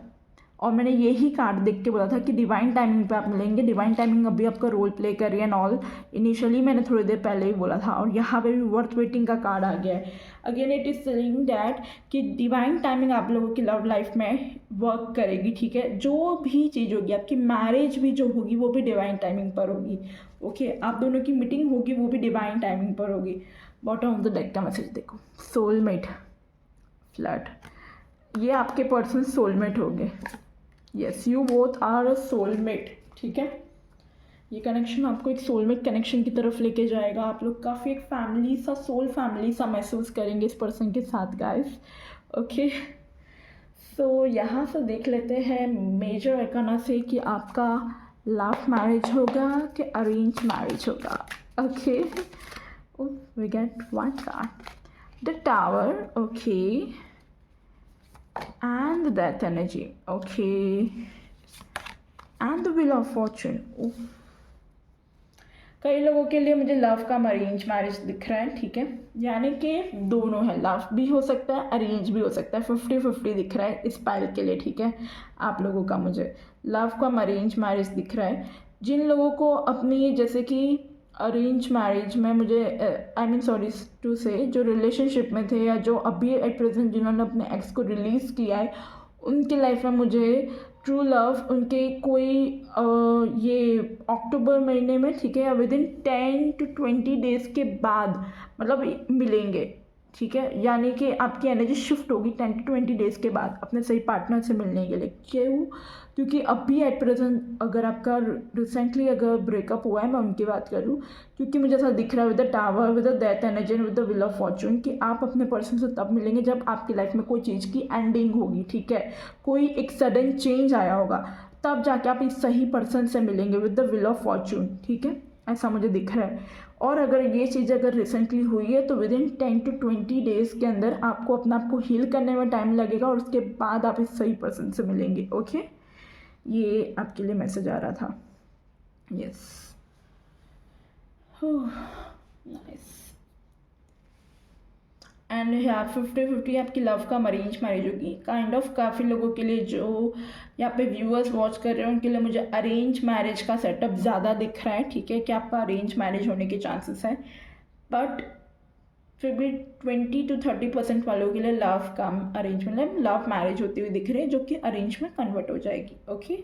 और मैंने यही कार्ड देख के बोला था कि डिवाइन टाइमिंग पे आप मिलेंगे। डिवाइन टाइमिंग अभी आपका रोल प्ले कर रही है एंड ऑल, इनिशियली मैंने थोड़ी देर पहले ही बोला था, और यहाँ पे भी वर्थ वेटिंग का कार्ड आ गया है। Again it is saying that कि डिवाइन टाइमिंग आप लोगों की लव लाइफ में वर्क करेगी। ठीक है, जो भी चीज़ होगी, आपकी मैरिज भी जो होगी वो भी डिवाइन टाइमिंग पर होगी। ओके, आप दोनों की मीटिंग होगी वो भी डिवाइन टाइमिंग पर होगी। बॉटम ऑफ द डेक का मैसेज देखो, सोलमेट, फ्लर्ट, ये आपके पर्सन सोलमेट होंगे। Yes, you both are a soulmate. ठीक है, ये कनेक्शन आपको एक सोलमेट कनेक्शन की तरफ लेके जाएगा। आप लोग काफ़ी एक फैमिली सा, सोल फैमिली सा महसूस करेंगे इस पर्सन के साथ गाइस। ओके, सो यहाँ से देख लेते हैं मेजर अर्काना से कि आपका लव मैरिज होगा कि अरेंज मैरिज होगा। Okay, we get one card, the tower. Okay, and the death energy. Okay, and the wheel of fortune. कई लोगों के लिए मुझे लव का अरेंज मैरिज दिख रहा है। ठीक है, यानी कि दोनों है, लव भी हो सकता है, अरेंज भी हो सकता है, 50-50 दिख रहा है इस पाइल के लिए। ठीक है, आप लोगों का मुझे लव का अरेंज मैरिज दिख रहा है। जिन लोगों को अपनी, जैसे कि अरेंज मैरिज में मुझे, आई मीन सॉरी टू से, जो रिलेशनशिप में थे या जो अभी एट प्रेजेंट जिन्होंने अपने एक्स को रिलीज़ किया है, उनकी लाइफ में मुझे ट्रू लव उनके कोई ये अक्टूबर महीने में, ठीक है, या विद इन 10 to 20 डेज़ के बाद मतलब मिलेंगे। ठीक है, यानी कि आपकी एनर्जी शिफ्ट होगी 10 to 20 डेज़ के बाद अपने सही पार्टनर से मिलने के लिए। क्यों? क्योंकि अभी एट प्रेजेंट अगर आपका रिसेंटली अगर ब्रेकअप हुआ है, मैं उनकी बात करूँ, क्योंकि मुझे ऐसा दिख रहा है with the tower, with the death energy, with the wheel of Fortune, कि आप अपने पर्सन से तब मिलेंगे जब आपकी लाइफ में कोई चीज़ की एंडिंग होगी। ठीक है, कोई एक सडन चेंज आया होगा, तब जाके आप इस सही पर्सन से मिलेंगे with the wheel of Fortune. ठीक है, ऐसा मुझे दिख रहा है। और अगर ये चीज़ अगर रिसेंटली हुई है तो विद इन 10 to 20 डेज़ के अंदर आपको अपने आप को हील करने में टाइम लगेगा और उसके बाद आप इस सही पर्सन से मिलेंगे। ओके, ये आपके लिए मैसेज आ रहा था। Yes, nice. एंड यहाँ 50-50 आपकी लव का अरेंज मैरिज होगी काइंड ऑफ। काफ़ी लोगों के लिए जो यहाँ पे व्यूअर्स वॉच कर रहे हैं उनके लिए मुझे अरेंज मैरिज का सेटअप ज़्यादा दिख रहा है। ठीक है, कि आपका अरेंज मैरिज होने के चांसेस हैं, बट फिर भी 20 to 30% वालों के लिए लव कम अरेंज, मतलब लव मैरिज होती हुई दिख रही है, जो कि अरेंज में कन्वर्ट हो जाएगी। ओके,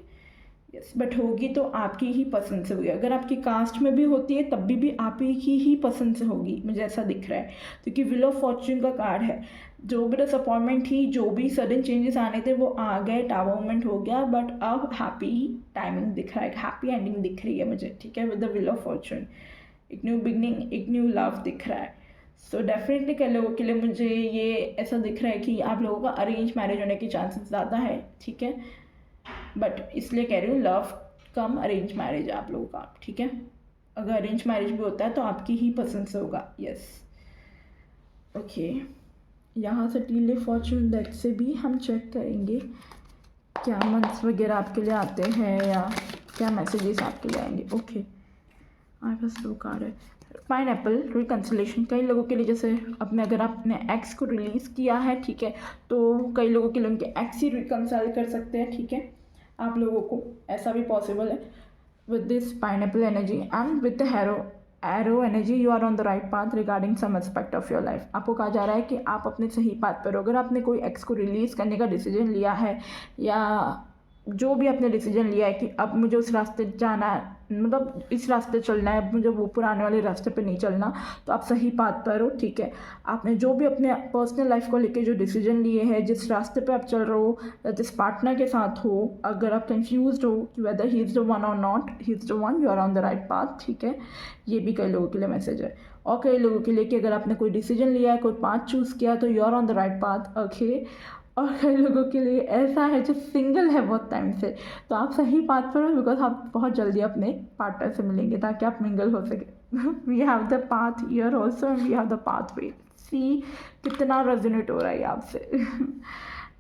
यस, बट होगी तो आपकी ही पसंद से होगी। अगर आपकी कास्ट में भी होती है तब भी आप ही पसंद से होगी, मुझे ऐसा दिख रहा है, क्योंकि व्हील ऑफ फॉर्चून का कार्ड है। जो भी डिसअपॉइंटमेंट थी, जो भी सडन चेंजेस आने थे वो आ गए, टावर मोमेंट हो गया, बट अब हैप्पी टाइमिंग दिख रहा है, हैप्पी एंडिंग दिख रही है मुझे। ठीक है, with the wheel of Fortune एक न्यू बिगनिंग, एक न्यू लव दिख रहा है। सो डेफिनेटली कई लोगों के लिए मुझे ये ऐसा दिख रहा है कि आप लोगों का अरेंज मैरिज होने के चांसेस ज़्यादा है। ठीक है, बट इसलिए कह रही हूँ लव कम अरेंज मैरिज है आप लोगों का। ठीक है, अगर अरेंज मैरिज भी होता है तो आपकी ही पसंद से होगा। यस, ओके, यहाँ से टीले फॉर्चून डेक से भी हम चेक करेंगे क्या मंथ्स वगैरह आपके लिए आते हैं या क्या मैसेजेस आपके लिए आएंगे। ओके, आई बस दो कार्ड है। पाइनएप्पल रिकन्सिलेशन कई लोगों के लिए, जैसे अपने अगर आपने एक्स को रिलीज़ किया है, ठीक है, तो कई लोगों के लिए उनके एक्स ही रिकन्साइल कर सकते हैं। ठीक है, आप लोगों को ऐसा भी पॉसिबल है with this pineapple energy and with the arrow energy. You are on the right path regarding some aspect of your life. आपको कहा जा रहा है कि आप अपने सही पाथ पर हो। अगर आपने कोई एक्स को रिलीज़ करने का डिसीजन लिया है या जो भी आपने डिसीजन लिया है कि अब मुझे उस रास्ते जाना है, मतलब इस रास्ते चलना है, अब मुझे वो पुराने वाले रास्ते पे नहीं चलना, तो आप सही बात पर हो। ठीक है, आपने जो भी अपने पर्सनल लाइफ को लेके जो डिसीजन लिए हैं, जिस रास्ते पे आप चल रहे हो, जिस पार्टनर के साथ हो, अगर आप कंफ्यूज हो कि whether he is the one और not, he is the one, you are on the right path. ठीक है, ये भी कई लोगों के लिए मैसेज है। और कई लोगों के लिए कि अगर आपने कोई डिसीजन लिया है, कोई पाथ चूज़ किया, तो you are on the right path. Okay, और कई लोगों के लिए ऐसा है जो सिंगल है बहुत टाइम से, तो आप सही बात पर हो, बिकॉज आप बहुत जल्दी अपने पार्टनर से मिलेंगे ताकि आप मिंगल हो सके। We have the path year also and we have the path way. See कितना रेजोनेट हो रहा है आपसे।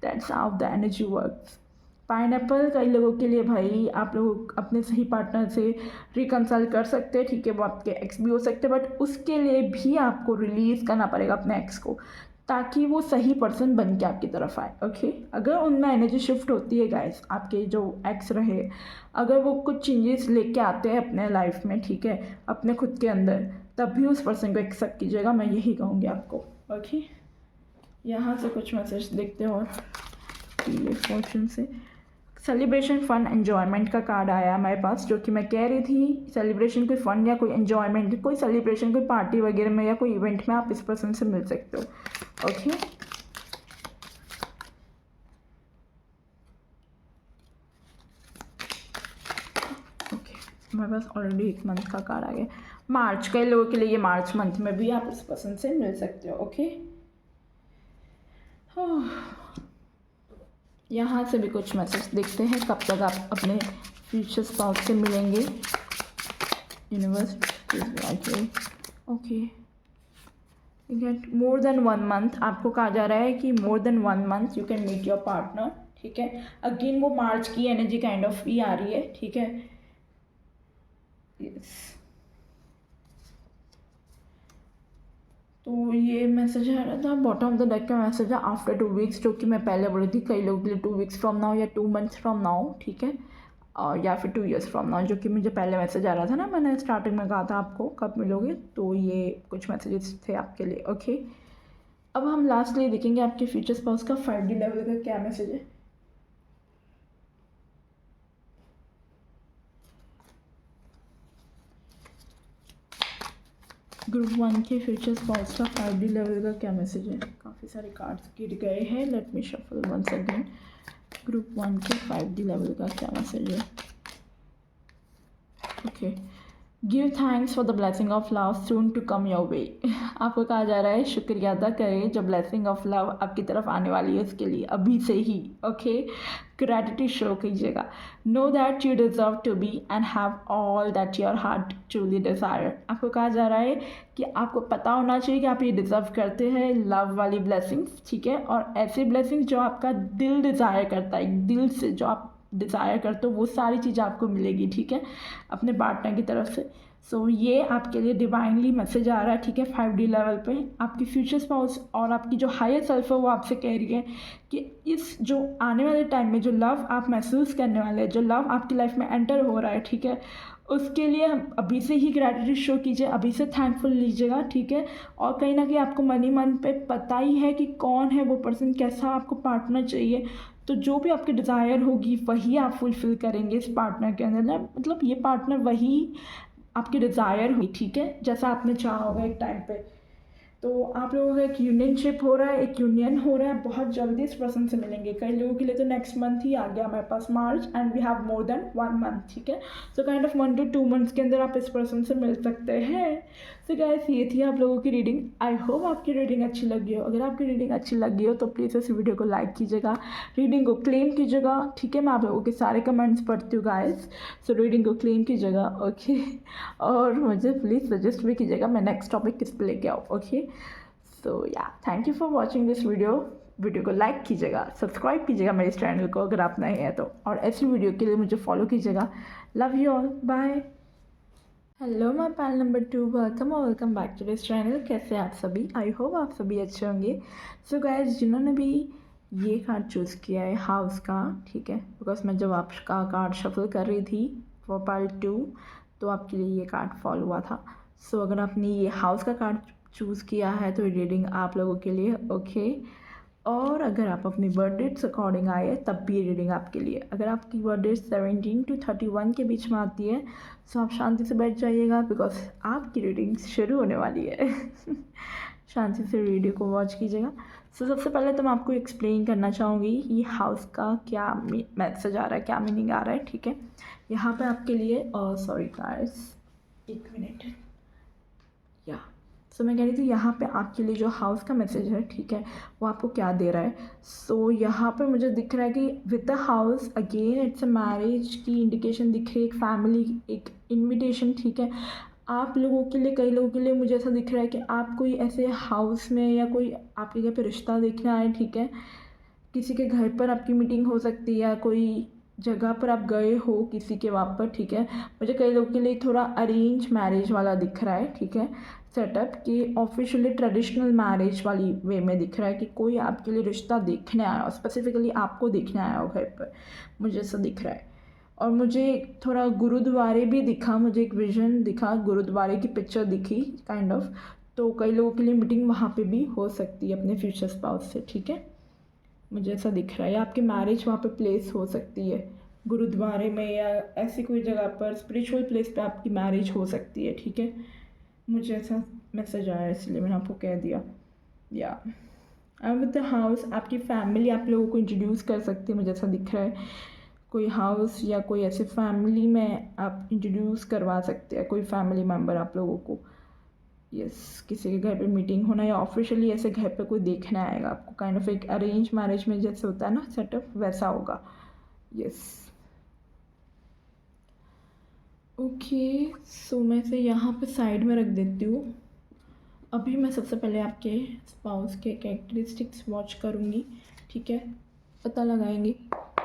That's how the energy works. Pineapple कई लोगों के लिए भाई, आप लोग अपने सही पार्टनर से रिकन्सल कर सकते हैं। ठीक है, वो आपके एक्स भी हो सकते हैं, बट उसके लिए भी आपको रिलीज़ करना पड़ेगा अपने एक्स को, ताकि वो सही पर्सन बन के आपकी तरफ आए। ओके, अगर उनमें एनर्जी शिफ्ट होती है गाइस, आपके जो एक्स रहे, अगर वो कुछ चेंजेस लेके आते हैं अपने लाइफ में, ठीक है, अपने खुद के अंदर, तब भी उस पर्सन को एक्सेप्ट कीजिएगा, मैं यही कहूँगी आपको। ओके, यहाँ से कुछ मैसेज देखते हैं और फॉर्चून से सेलिब्रेशन फन एन्जॉयमेंट का कार्ड आया हमारे पास, जो कि मैं कह रही थी सेलिब्रेशन कोई फन या कोई एन्जॉयमेंट, कोई सेलिब्रेशन, कोई पार्टी वगैरह में या कोई इवेंट में आप इस पर्सन से मिल सकते हो। ओके, ओके, हमारे पास ऑलरेडी एक मंथ का कार्ड आ गया। मार्च, कई लोगों के लिए ये मार्च मंथ में भी आप इस पर्सन से मिल सकते हो। ओके, यहाँ से भी कुछ मैसेज देखते हैं कब तक आप अपने फ्यूचर स्पाउस से मिलेंगे। Universe, okay, more than 1 month आपको कहा जा रहा है कि more than 1 month you can meet your partner. ठीक है, अगेन वो मार्च की एनर्जी काइंड ऑफ ही आ रही है। ठीक है, यस, तो ये मैसेज आ रहा था बॉटम ऑफ द डेक का मैसेज है आफ्टर 2 वीक्स, जो कि मैं पहले बोली थी कई लोगों के लिए 2 वीक्स फ्रॉम नाउ या 2 मंथ्स फ्रॉम नाउ। ठीक है, और या फिर 2 ईयर्स फ्रॉम नाउ, जो कि मुझे पहले मैसेज आ रहा था ना, मैंने स्टार्टिंग में कहा था आपको कब मिलोगे, तो ये कुछ मैसेजेस थे आपके लिए। ओके, अब हम लास्टली देखेंगे आपके फ्यूचर स्पाउस का 5D लेवल का क्या मैसेज है। ग्रुप 1 के फ्यूचर स्पाउस का 5D लेवल का क्या मैसेज है? काफ़ी सारे कार्ड्स गिर गए हैं, let me shuffle once again. Group 1 के 5D लेवल का क्या मैसेज है? Okay, give thanks for the blessing of love soon to come your way. आपको कहा जा रहा है शुक्रिया अदा करें जो ब्लेसिंग ऑफ लव आपकी तरफ आने वाली है उसके लिए अभी से ही। ओके, ग्रैटिट्यूड शो कीजिएगा। Know that you deserve to be and have all that your heart truly desire. आपको कहा जा रहा है कि आपको पता होना चाहिए कि आप ये डिज़र्व करते हैं लव वाली ब्लेसिंग्स, ठीक है, और ऐसी ब्लेसिंग्स जो आपका दिल डिज़ायर करता है, दिल से जो आप डिज़ायर करते हो वो सारी चीज़ें आपको मिलेगी, ठीक है, अपने पार्टनर की तरफ से। सो ये आपके लिए डिवाइनली मैसेज आ रहा है, ठीक है, 5D लेवल पे। आपकी फ्यूचर स्पाउस और आपकी जो हायर सेल्फ है वो आपसे कह रही है कि इस जो आने वाले टाइम में जो लव आप महसूस करने वाले हैं, जो लव आपकी लाइफ में एंटर हो रहा है, ठीक है, उसके लिए अभी से ही ग्रैटिट्यूड शो कीजिए, अभी से थैंकफुल लीजिएगा, ठीक है। और कहीं ना कहीं आपको मन पे पता ही है कि कौन है वो पर्सन, कैसा आपको पार्टनर चाहिए, तो जो भी आपकी डिज़ायर होगी वही आप फुलफ़िल करेंगे इस पार्टनर के अंदर। मतलब ये पार्टनर वही आपकी डिज़ायर हुई, ठीक है, जैसा आपने चाहा होगा एक टाइम पे। तो आप लोगों का एक यूनियनशिप हो रहा है, एक यूनियन हो रहा है, बहुत जल्दी इस पर्सन से मिलेंगे। कई लोगों के लिए तो नेक्स्ट मंथ ही आ गया हमारे पास, March, and we have more than 1 month, ठीक है। So kind of 1 to 2 months के अंदर आप इस पर्सन से मिल सकते हैं। सो गाइस, ये थी आप लोगों की रीडिंग। आई होप आपकी रीडिंग अच्छी लगी हो। अगर आपकी रीडिंग अच्छी लगी हो तो प्लीज़ इस वीडियो को लाइक कीजिएगा, रीडिंग को क्लेम कीजिएगा, ठीक है। मैं आप लोगों के सारे कमेंट्स पढ़ती हूँ गाइस, सो रीडिंग को क्लेम कीजिएगा, ओके। और मुझे प्लीज़ सजेस्ट भी कीजिएगा मैं नेक्स्ट टॉपिक किस पे लेके आऊँ, ओके। सो या, thank you for watching this video को लाइक कीजिएगा, सब्सक्राइब कीजिएगा मेरे इस चैनल को अगर आप नए हैं तो, और ऐसी वीडियो के लिए मुझे फॉलो कीजिएगा। Love you all, bye. Hello my pal number 2, welcome और welcome back to this channel. कैसे हैं आप सभी? आई होप आप सभी अच्छे होंगे। सो गाइज, जिन्होंने भी ये कार्ड चूज़ किया है हाउस का, ठीक है, बिकॉज मैं जब आपका कार्ड शफल कर रही थी फॉर पार्ट 2 तो आपके लिए ये कार्ड फॉल हुआ था। सो अगर आपने ये हाउस का कार्ड चूज़ किया है तो रीडिंग आप लोगों के लिए, ओके। और अगर आप अपनी बर्थडेट्स अकॉर्डिंग आए तब भी ये रीडिंग आपके लिए। अगर आपकी बर्थडे 17 to 31 के बीच में आती है तो आप शांति से बैठ जाइएगा, बिकॉज आपकी रीडिंग शुरू होने वाली है। शांति से वीडियो को वॉच कीजिएगा। सो सबसे पहले तो मैं आपको एक्सप्लेन करना चाहूँगी ये हाउस का क्या मैसेज आ रहा है, क्या मीनिंग आ रहा है, ठीक है। यहाँ पे आपके लिए सॉरी गाइस, 1 मिनट, या सो मैं कह रही थी यहाँ पे आपके लिए जो हाउस का मैसेज है, ठीक है, वो आपको क्या दे रहा है। सो यहाँ पे मुझे दिख रहा है कि with the house again it's a marriage की इंडिकेशन दिख रही है, एक फैमिली, एक इनविटेशन, ठीक है। आप लोगों के लिए, कई लोगों के लिए मुझे ऐसा दिख रहा है कि आप कोई ऐसे हाउस में या कोई आपके घर पे रिश्ता देखने आए, ठीक है। किसी के घर पर आपकी मीटिंग हो सकती है या कोई जगह पर आप गए हो किसी के वहाँ पर, ठीक है। मुझे कई लोगों के लिए थोड़ा अरेंज मैरिज वाला दिख रहा है, ठीक है, सेटअप कि ऑफिशियली ट्रेडिशनल मैरिज वाली वे में दिख रहा है कि कोई आपके लिए रिश्ता देखने आया हो, स्पेसिफिकली आपको देखने आया हो घर पर, मुझे ऐसा दिख रहा है। और मुझे थोड़ा गुरुद्वारे भी दिखा, मुझे एक विजन दिखा, गुरुद्वारे की पिक्चर दिखी काइंड ऑफ। तो कई लोगों के लिए मीटिंग वहाँ पे भी हो सकती है अपने फ्यूचर स्पाउस से, ठीक है, मुझे ऐसा दिख रहा है। या आपकी मैरिज वहाँ पे प्लेस हो सकती है गुरुद्वारे में या ऐसी कोई जगह पर, स्पिरिचुअल प्लेस पे आपकी मैरिज हो सकती है, ठीक है। मुझे ऐसा मैसेज आया इसलिए मैंने आपको कह दिया। या विद द हाउस आपकी फैमिली आप लोगों को इंट्रोड्यूस कर सकती है, मुझे ऐसा दिख रहा है। कोई हाउस या कोई ऐसे फैमिली में आप इंट्रोड्यूस करवा सकते हैं कोई फैमिली मेम्बर आप लोगों को। यस, किसी के घर पे मीटिंग होना या ऑफिशियली ऐसे घर पे कोई देखना आएगा आपको, काइंड ऑफ एक अरेंज मैरिज में जैसे होता है ना सेटअप, वैसा होगा। Yes, okay. सो मैं इसे यहाँ पे साइड में रख देती हूँ। अभी मैं सबसे पहले आपके स्पाउस के कैरेक्टरिस्टिक्स वॉच करूँगी, ठीक है, पता लगाएंगे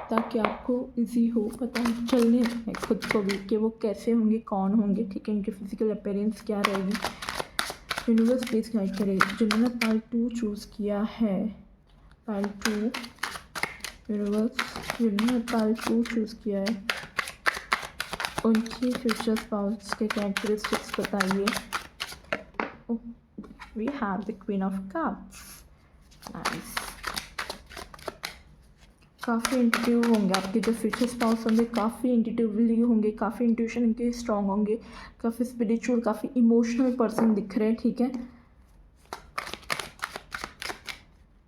ताकि आपको इजी हो पता चलने में खुद को भी कि वो कैसे होंगे, कौन होंगे, ठीक है, इनकी फिजिकल अपीयरेंस क्या रहेगी। यूनिवर्स प्लीज गाइड करे जिन्होंने पार्ट 2 चूज़ किया है, पार्ट 2 यूनिवर्स जिन्होंने पार्ट 2 चूज़ किया है उनकी फ्यूचर स्पाउस के कैरेक्टरिस्टिक्स बताइए। We have the queen of cups, nice. काफ़ी इंट्यूटिव होंगे आपके जो फ्यूचर स्पाउस होंगे, काफ़ी इंट्यूटिवली होंगे, काफ़ी इंट्यूशन इनके स्ट्रॉन्ग होंगे, काफ़ी स्पिरिचुअल, काफ़ी इमोशनल पर्सन दिख रहे हैं, ठीक है।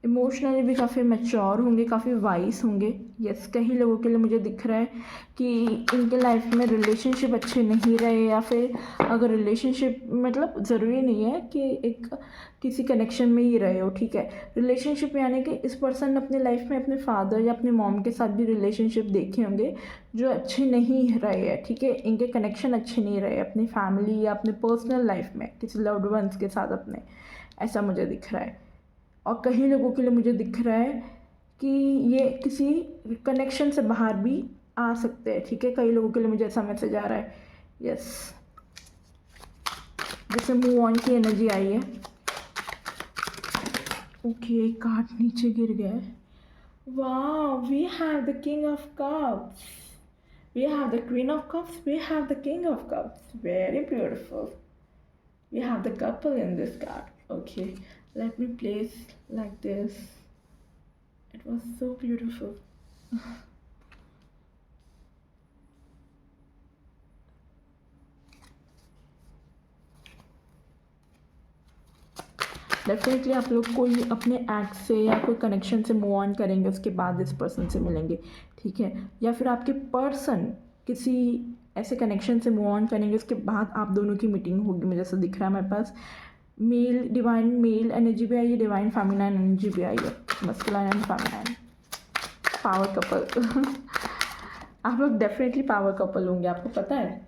इमोशनली भी काफ़ी मैच्योर होंगे, काफ़ी वाइस होंगे। यस, कई लोगों के लिए मुझे दिख रहा है कि इनके लाइफ में रिलेशनशिप अच्छे नहीं रहे, या फिर अगर रिलेशनशिप मतलब ज़रूरी नहीं है कि एक किसी कनेक्शन में ही रहे हो, ठीक है। रिलेशनशिप यानी कि इस पर्सन ने अपनी लाइफ में अपने फादर या अपने मॉम के साथ भी रिलेशनशिप देखे होंगे जो अच्छे नहीं रहे हैं, ठीक है। इनके कनेक्शन अच्छे नहीं रहे अपनी फैमिली या अपने पर्सनल लाइफ में किसी लव्ड वंस के साथ अपने, ऐसा मुझे दिख रहा है। और कई लोगों के लिए मुझे दिख रहा है कि ये किसी कनेक्शन से बाहर भी आ सकते हैं, ठीक है। कई लोगों के लिए मुझे ऐसा मैसेज आ रहा है। यस, जैसे मूव ऑन की एनर्जी आई है। ओके, कार्ड नीचे गिर गया है। वाह, we have the king of cups, we have the queen of cups, we have the king of cups. Very beautiful. We have the couple in this card. Okay, let me place like this. It was so beautiful. Definitely आप लोग कोई अपने act से या कोई connection से move on करेंगे, उसके बाद इस पर्सन से मिलेंगे, ठीक है। या फिर आपके पर्सन किसी ऐसे कनेक्शन से मूव ऑन करेंगे, उसके बाद आप दोनों की मीटिंग होगी। मुझे ऐसा दिख रहा है मेरे पास मेल, डिवाइन मेल एनर्जी भी आई है, डिवाइन फेमिनाइन एनर्जी भी आई है, masculine and feminine, power couple. आप लोग डेफिनेटली पावर कपल होंगे, आपको पता है।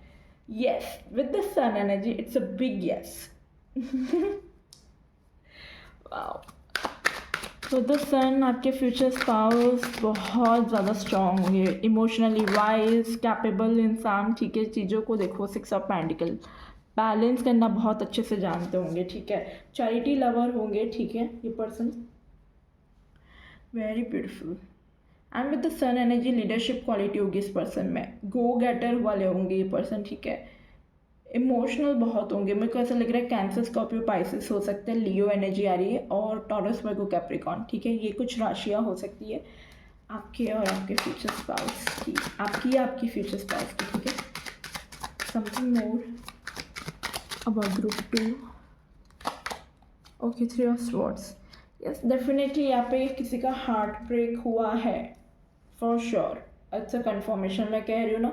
Yes, with the sun energy it's a big yes. तो द सन आपके फ्यूचर स्पाउस बहुत ज़्यादा स्ट्रॉन्ग होंगे, इमोशनली वाइज, कैपेबल इंसान, ठीक है। चीज़ों को देखो, 6 ऑफ पेंटिकल, बैलेंस करना बहुत अच्छे से जानते होंगे, ठीक है। चैरिटी लवर होंगे, ठीक है, ये person. Very beautiful. And with the sun energy leadership quality होगी इस पर्सन में, गो गेटर वाले होंगे ये पर्सन, ठीक है। इमोशनल बहुत होंगे, मेरे को ऐसा लग रहा है कैंसर, स्कॉर्पियो, पाइसेस हो सकता है, लियो एनर्जी आ रही है, और टॉरस, वर्गो, कैप्रिकॉर्न, ठीक है। ये कुछ राशियाँ हो सकती है आपके और आपके फ्यूचर स्पाउस की, आपकी फ्यूचर स्पाउस की, ठीक है। Something more about group 2। Okay, 3 of swords. Yes, definitely यहाँ पे किसी का हार्ट ब्रेक हुआ है, फॉर श्योर। अच्छा कन्फर्मेशन मैं कह रही हूँ ना,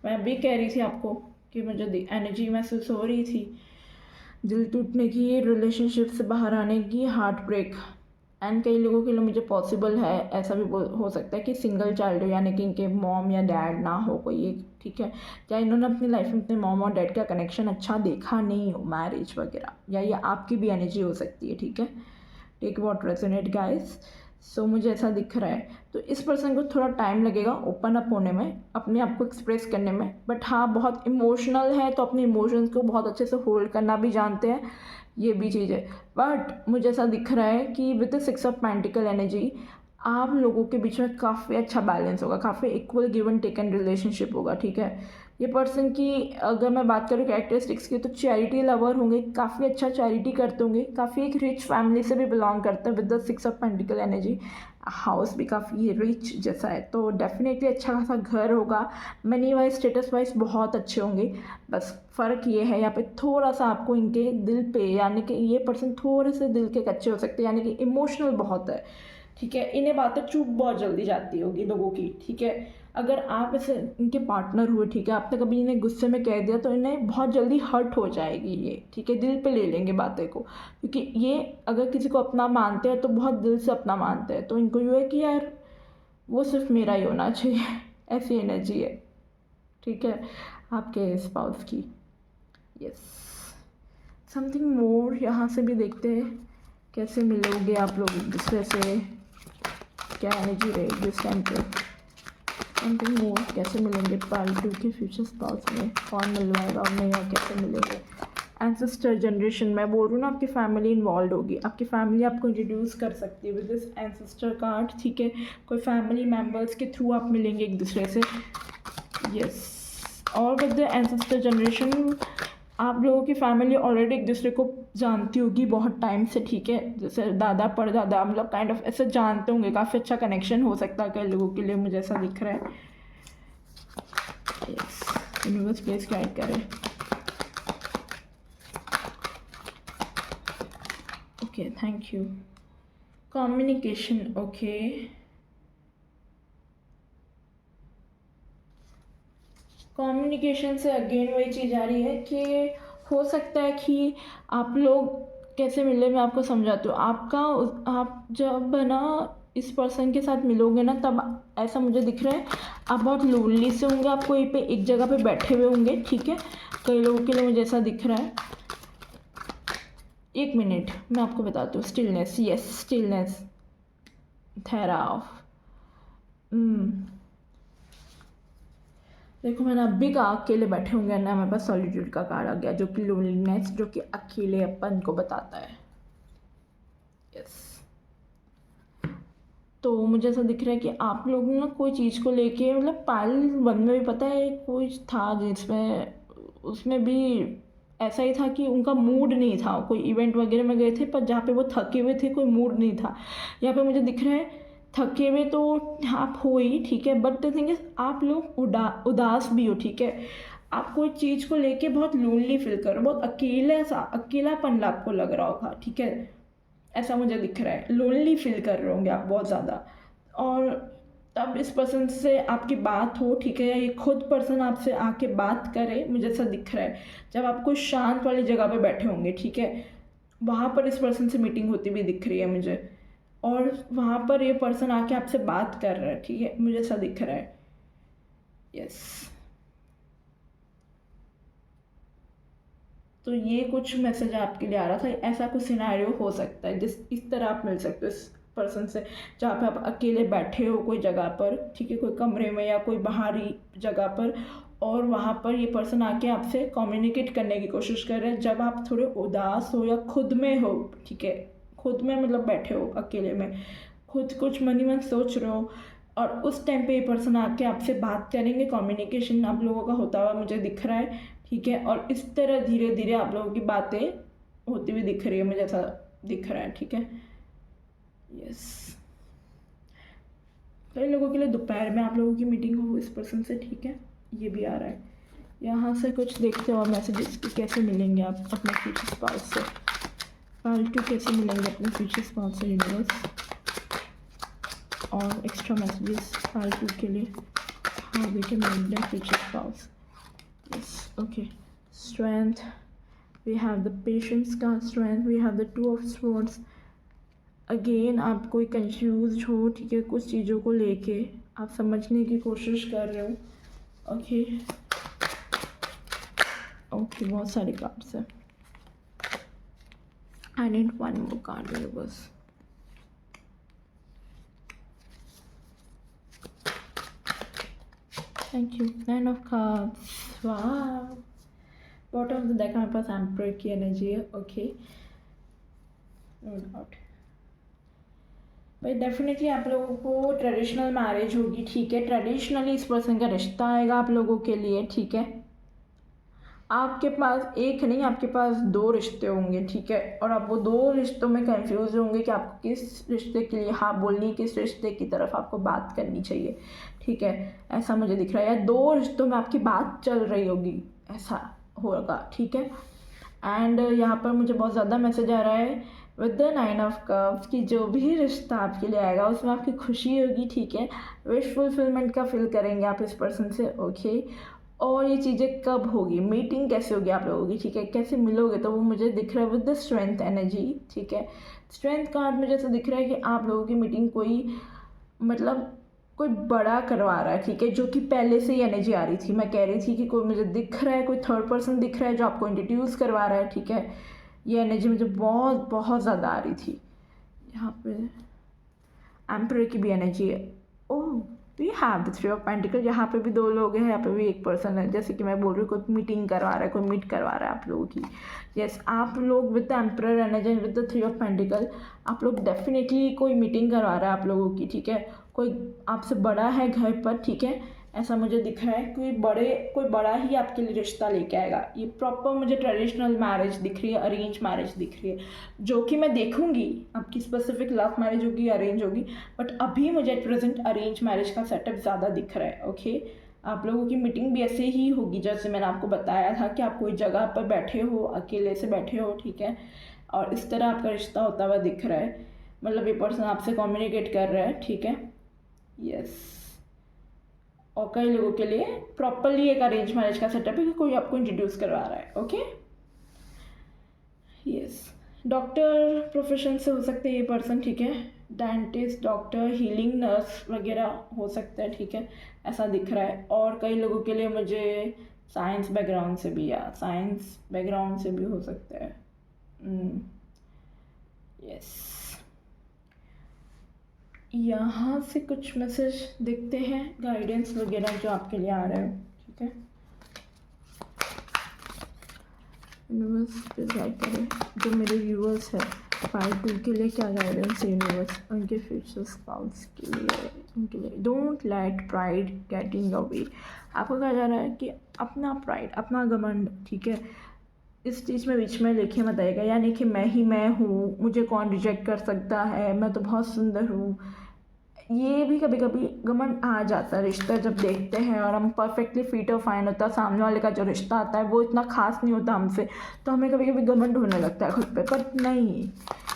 मैं भी कह रही थी आपको कि मुझे एनर्जी महसूस हो रही थी दिल टूटने की, रिलेशनशिप से बाहर आने की, हार्ट ब्रेक। एंड कई लोगों के लिए मुझे पॉसिबल है, ऐसा भी हो सकता है कि सिंगल चाइल्ड हो, यानी कि इनके मॉम या डैड ना हो कोई एक, ठीक है। या इन्होंने अपनी लाइफ में अपने मॉम और डैड का कनेक्शन अच्छा देखा नहीं हो, मैरिज वगैरह, या ये आपकी भी एनर्जी हो सकती है, ठीक है। Take what resonate guys. So मुझे ऐसा दिख रहा है। तो इस पर्सन को थोड़ा टाइम लगेगा ओपन अप होने में, अपने आप को एक्सप्रेस करने में, बट हाँ बहुत इमोशनल है, तो अपने इमोशंस को बहुत अच्छे से होल्ड करना भी जानते हैं, ये भी चीज़ है। बट मुझे ऐसा दिख रहा है कि with the 6 of pentacle energy आप लोगों के बीच में काफ़ी अच्छा बैलेंस होगा, काफ़ी equal give and take and relationship होगा, ठीक है। ये पर्सन की अगर मैं बात करूँ कैरेक्टरिस्टिक्स की, तो चैरिटी लवर होंगे, काफ़ी अच्छा चैरिटी करते होंगे, काफ़ी एक रिच फैमिली से भी बिलोंग करते हैं with the 6 of pentacle energy. House भी काफ़ी रिच जैसा है, तो डेफिनेटली अच्छा खासा घर होगा, मनी वाइज, स्टेटस वाइज बहुत अच्छे होंगे। बस फ़र्क ये है यहाँ पे थोड़ा सा आपको इनके दिल पे, यानी कि ये पर्सन थोड़े से दिल के कच्चे हो सकते हैं, यानी कि इमोशनल बहुत है, ठीक है। इन्हें बातें चुप बहुत जल्दी जाती होगी लोगों की, ठीक है। अगर आप ऐसे इनके पार्टनर हुए, ठीक है, आपने कभी इन्हें गुस्से में कह दिया तो इन्हें बहुत जल्दी हर्ट हो जाएगी ये, ठीक है, दिल पे ले लेंगे बातें को, क्योंकि ये अगर किसी को अपना मानते हैं तो बहुत दिल से अपना मानते हैं, तो इनको यूँ है कि यार वो सिर्फ मेरा ही होना चाहिए, ऐसी एनर्जी है, ठीक है, आपके स्पाउस की। यस, समथिंग मोर यहाँ से भी देखते हैं कैसे मिलोगे आप लोग एक दूसरे से, क्या एनर्जी रहेगी उस टाइम पे। समथिंग मोर, कैसे मिलेंगे पार्ट 2 के फ्यूचर स्पाउस में, कौन मिलवाएगा और नहीं, और कैसे मिलेंगे। एंसेस्टर जनरेशन, मैं बोल रही हूँ ना, आपकी फैमिली इन्वॉल्व होगी, आपकी फैमिली आपको इंट्रोड्यूस कर सकती है विद दिस एंसेस्टर कार्ड, ठीक है। कोई फैमिली मेम्बर्स के थ्रू आप मिलेंगे एक दूसरे से। यस, और विद द एंसेस्टर जनरेशन आप लोगों की फैमिली ऑलरेडी एक दूसरे को जानती होगी बहुत टाइम से, ठीक है, जैसे दादा परदादा मतलब काइंड ऑफ ऐसे जानते होंगे, काफ़ी अच्छा कनेक्शन हो सकता है कई लोगों के लिए, मुझे ऐसा दिख रहा है। यस, यूनिवर्स प्लीज गाइड करें। Okay, thank you. Communication, okay, communication से अगेन वही चीज़ आ रही है कि हो सकता है कि आप लोग कैसे मिले, मैं आपको समझाती हूँ। आप जब ना इस पर्सन के साथ मिलोगे ना, तब ऐसा मुझे दिख रहा है आप बहुत लोनली से होंगे, आप कोई पे एक जगह पे बैठे हुए होंगे, ठीक है, कई लोगों के लिए मुझे ऐसा दिख रहा है। एक मिनट मैं आपको बताती हूँ। स्टिलनेस, यस, स्टिलनेस, ठहराव। देखो मैंने अभी कहा अकेले बैठे होंगे ना, हमारे पास सॉलिट्यूड का कार्ड आ गया जो कि लोनलीनेस, जो कि अकेलेपन को बताता है। यस, तो मुझे ऐसा दिख रहा है कि आप लोग ना कोई चीज़ को लेके, मतलब पायल वन में भी पता है कोई था जिसमें, उसमें भी ऐसा ही था कि उनका मूड नहीं था, कोई इवेंट वगैरह में गए थे पर जहाँ पे वो थके हुए थे, कोई मूड नहीं था। यहाँ पे मुझे दिख रहा है थके हुए तो आप हो ही, ठीक है, बट द थिंग इज आप लोग उदास भी हो, ठीक है, आप कोई चीज़ को लेके बहुत लोनली फील कर रहे हो, बहुत अकेलापन आपको लग रहा होगा, ठीक है, ऐसा मुझे दिख रहा है। लोनली फील कर रहे होंगे आप बहुत ज़्यादा, और तब इस पर्सन से आपकी बात हो, ठीक है, या ये खुद पर्सन आपसे आके बात करे, मुझे ऐसा दिख रहा है जब आप कोई शांत वाली जगह पे बैठे होंगे, ठीक है, वहाँ पर इस पर्सन से मीटिंग होती भी दिख रही है मुझे, और वहाँ पर ये पर्सन आके आपसे बात कर रहा है, ठीक है, मुझे ऐसा दिख रहा है। यस, तो ये कुछ मैसेज आपके लिए आ रहा था, ऐसा कुछ सिनेरियो हो सकता है जिस इस तरह आप मिल सकते हो इस पर्सन से, जहाँ पे आप अकेले बैठे हो कोई जगह पर, ठीक है, कोई कमरे में या कोई बाहरी जगह पर, और वहाँ पर ये पर्सन आके आपसे कम्युनिकेट करने की कोशिश कर रहे हैं जब आप थोड़े उदास हो या खुद में हो, ठीक है, खुद में मतलब बैठे हो अकेले में, खुद कुछ मन ही मन सोच रहे हो, और उस टाइम पे ये पर्सन आके आपसे बात करेंगे, कम्युनिकेशन आप लोगों का होता हुआ मुझे दिख रहा है, ठीक है, और इस तरह धीरे धीरे आप लोगों की बातें होती हुई दिख रही है, मुझे ऐसा दिख रहा है, ठीक है। यस, कई लोगों के लिए दोपहर में आप लोगों की मीटिंग हो इस पर्सन से, ठीक है, ये भी आ रहा है। यहाँ से कुछ देखते हो और मैसेजेस कि कैसे मिलेंगे आप अपने फ्यूचर स्पाउस से, फालतू कैसे मिलेंगे अपने फ्यूचर स्पाउस से यूनिवर्स, और एक्स्ट्रा मैसेजेस फालतू के लिए, how we can make them future spouse. Yes, okay. Strength. We have the patience का strength. We have the two of swords. Again आप कोई कंफ्यूज हो, ठीक है, कुछ चीज़ों को लेके आप समझने की कोशिश कर रहे हो। ओके ओके, बहुत सारे कार्ड्स हैं। I need one more card बस। Thank you, nine of cards, वाह, बॉटम ऑफ द डेक हमारे पास एम्परर की एनर्जी है। ओके, नो डाउट भाई, डेफिनेटली आप लोगों को ट्रेडिशनल मैरिज होगी, ठीक है, ट्रेडिशनली इस पर्सन का रिश्ता आएगा आप लोगों के लिए, ठीक है, आपके पास एक नहीं, आपके पास दो रिश्ते होंगे, ठीक है, और आप वो दो रिश्तों में कंफ्यूज होंगे कि आपको किस रिश्ते के लिए हाँ बोलनी है, किस रिश्ते की तरफ आपको बात करनी चाहिए, ठीक है, ऐसा मुझे दिख रहा है, या दो रिश्तों में आपकी बात चल रही होगी, ऐसा होगा, ठीक है। एंड यहाँ पर मुझे बहुत ज़्यादा मैसेज आ रहा है with the nine of cups कि जो भी रिश्ता आपके लिए आएगा उसमें आपकी खुशी होगी, ठीक है, विश फुलफिलमेंट का फील करेंगे आप इस पर्सन से। ओके, और ये चीज़ें कब होगी, मीटिंग कैसे होगी आप लोगों की, ठीक है, कैसे मिलोगे, तो वो मुझे दिख रहा है विद द स्ट्रेंथ एनर्जी, ठीक है, स्ट्रेंथ कार्ड मुझे ऐसा दिख रहा है कि आप लोगों की मीटिंग कोई मतलब कोई बड़ा करवा रहा है, ठीक है, जो कि पहले से ही एनर्जी आ रही थी, मैं कह रही थी कि कोई मुझे दिख रहा है, कोई थर्ड पर्सन दिख रहा है जो आपको इंट्रोड्यूस करवा रहा है, ठीक है, ये एनर्जी मुझे बहुत बहुत ज़्यादा आ रही थी। यहाँ पे एम्परर की भी एनर्जी है। Oh, we have the three of pentacle, यहाँ पे भी दो लोग हैं, यहाँ पे भी एक पर्सन है, जैसे कि मैं बोल रही हूँ कोई मीटिंग करवा रहा है, कोई मीट करवा रहा है आप लोगों की। यस, आप लोग with the emperor energy with the three of pentacle, आप लोग डेफिनेटली कोई मीटिंग करवा रहा है आप लोगों की, ठीक है, कोई आपसे बड़ा है घर पर, ठीक है, ऐसा मुझे दिख रहा है। कोई बड़ा ही आपके लिए रिश्ता लेके आएगा। ये प्रॉपर मुझे ट्रेडिशनल मैरिज दिख रही है, अरेंज मैरिज दिख रही है, जो कि मैं देखूंगी आपकी स्पेसिफिक लव मैरिज होगी, अरेंज होगी, बट अभी मुझे एट प्रेजेंट अरेंज मैरिज का सेटअप ज़्यादा दिख रहा है। ओके, आप लोगों की मीटिंग भी ऐसे ही होगी जैसे मैंने आपको बताया था कि आप कोई जगह पर बैठे हो, अकेले से बैठे हो, ठीक है, और इस तरह आपका रिश्ता होता हुआ दिख रहा है। मतलब ये पर्सन आपसे कम्युनिकेट कर रहा है, ठीक है, यस। और कई लोगों के लिए प्रॉपरली एक अरेंज मैरिज का सेटअप है कि कोई आपको इंट्रोड्यूस करवा रहा है। Okay, yes. डॉक्टर प्रोफेशन से हो सकते हैं ये पर्सन, ठीक है, डेंटिस्ट, डॉक्टर, हीलिंग नर्स वगैरह हो सकता है, ठीक है, ऐसा दिख रहा है। और कई लोगों के लिए मुझे साइंस बैकग्राउंड से भी, या साइंस बैकग्राउंड से भी हो सकता है। यस, यहाँ से कुछ मैसेज देखते हैं, गाइडेंस वगैरह जो आपके लिए आ रहा है, ठीक है। यूनिवर्स पे गाइड करें जो मेरे व्यूअर्स है पार्ट 2 के लिए, क्या गाइडेंस है यूनिवर्स उनके फ्यूचर स्पाउस के लिए, उनके लिए। Don't let pride get in your way. आपको कहा जा रहा है कि अपना प्राइड, अपना घमंड, ठीक है, इस चीज़ में बीच में लेके मत आएगा। यानी कि मैं ही मैं हूँ, मुझे कौन रिजेक्ट कर सकता है, मैं तो बहुत सुंदर हूँ। ये भी कभी कभी घमंड आ जाता है रिश्ता जब देखते हैं और हम परफेक्टली फिट और फाइन होता है, सामने वाले का जो रिश्ता आता है वो इतना खास नहीं होता हमसे, तो हमें कभी कभी घमंड होने लगता है खुद पे। पर नहीं,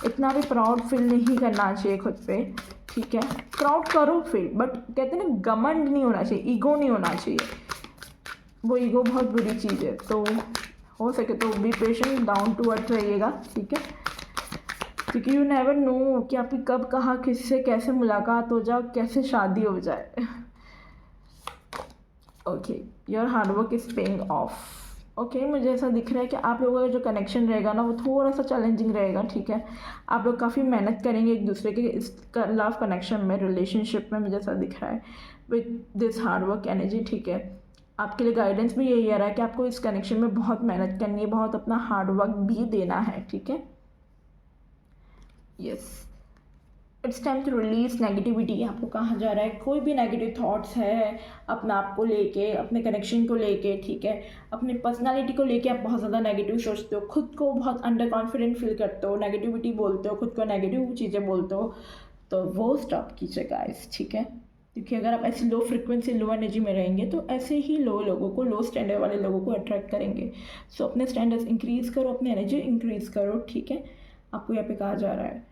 इतना भी प्राउड फील नहीं करना चाहिए खुद पे, ठीक है। प्राउड करो फील, बट कहते हैं ना, घमंड नहीं होना चाहिए, ईगो नहीं होना चाहिए। वो ईगो बहुत बुरी चीज़ है। तो हो सके तो be patient, down to earth रहिएगा, ठीक है, क्योंकि यू नेवर नो कि आपकी कब कहाँ किससे कैसे मुलाकात हो जाए, कैसे शादी हो जाए। Okay, your hard work is paying off. Okay, मुझे ऐसा दिख रहा है कि आप लोगों का जो कनेक्शन रहेगा ना वो थोड़ा सा चैलेंजिंग रहेगा, ठीक है। आप लोग काफ़ी मेहनत करेंगे एक दूसरे के इस लव कनेक्शन में, रिलेशनशिप में, मुझे ऐसा दिख रहा है विद दिस हार्डवर्क एनर्जी, ठीक है। आपके लिए गाइडेंस भी यही आ रहा है कि आपको इस कनेक्शन में बहुत मेहनत करनी है, बहुत अपना हार्डवर्क भी देना है, ठीक है, yes. It's time to release negativity. आपको कहा जा रहा है कोई भी नेगेटिव थॉट्स है अपने आप को लेके, अपने कनेक्शन को लेके, ठीक है, अपने पर्सनालिटी को लेके आप बहुत ज़्यादा नेगेटिव सोचते हो, खुद को बहुत अंडर कॉन्फिडेंट फील करते हो, नेगेटिविटी बोलते हो, खुद को नेगेटिव चीज़ें बोलते हो, तो वो स्टॉप कीजिए गाइस, ठीक है। क्योंकि अगर आप ऐसी लो फ्रिक्वेंसी, लो एनर्जी में रहेंगे तो ऐसे ही लो लोगों को, लो स्टैंडर्ड वाले लोगों को अट्रैक्ट करेंगे। सो अपने स्टैंडर्ड्स इंक्रीज़ करो, अपनी एनर्जी इंक्रीज़ करो, ठीक है, आपको यहाँ पे कहा जा रहा है।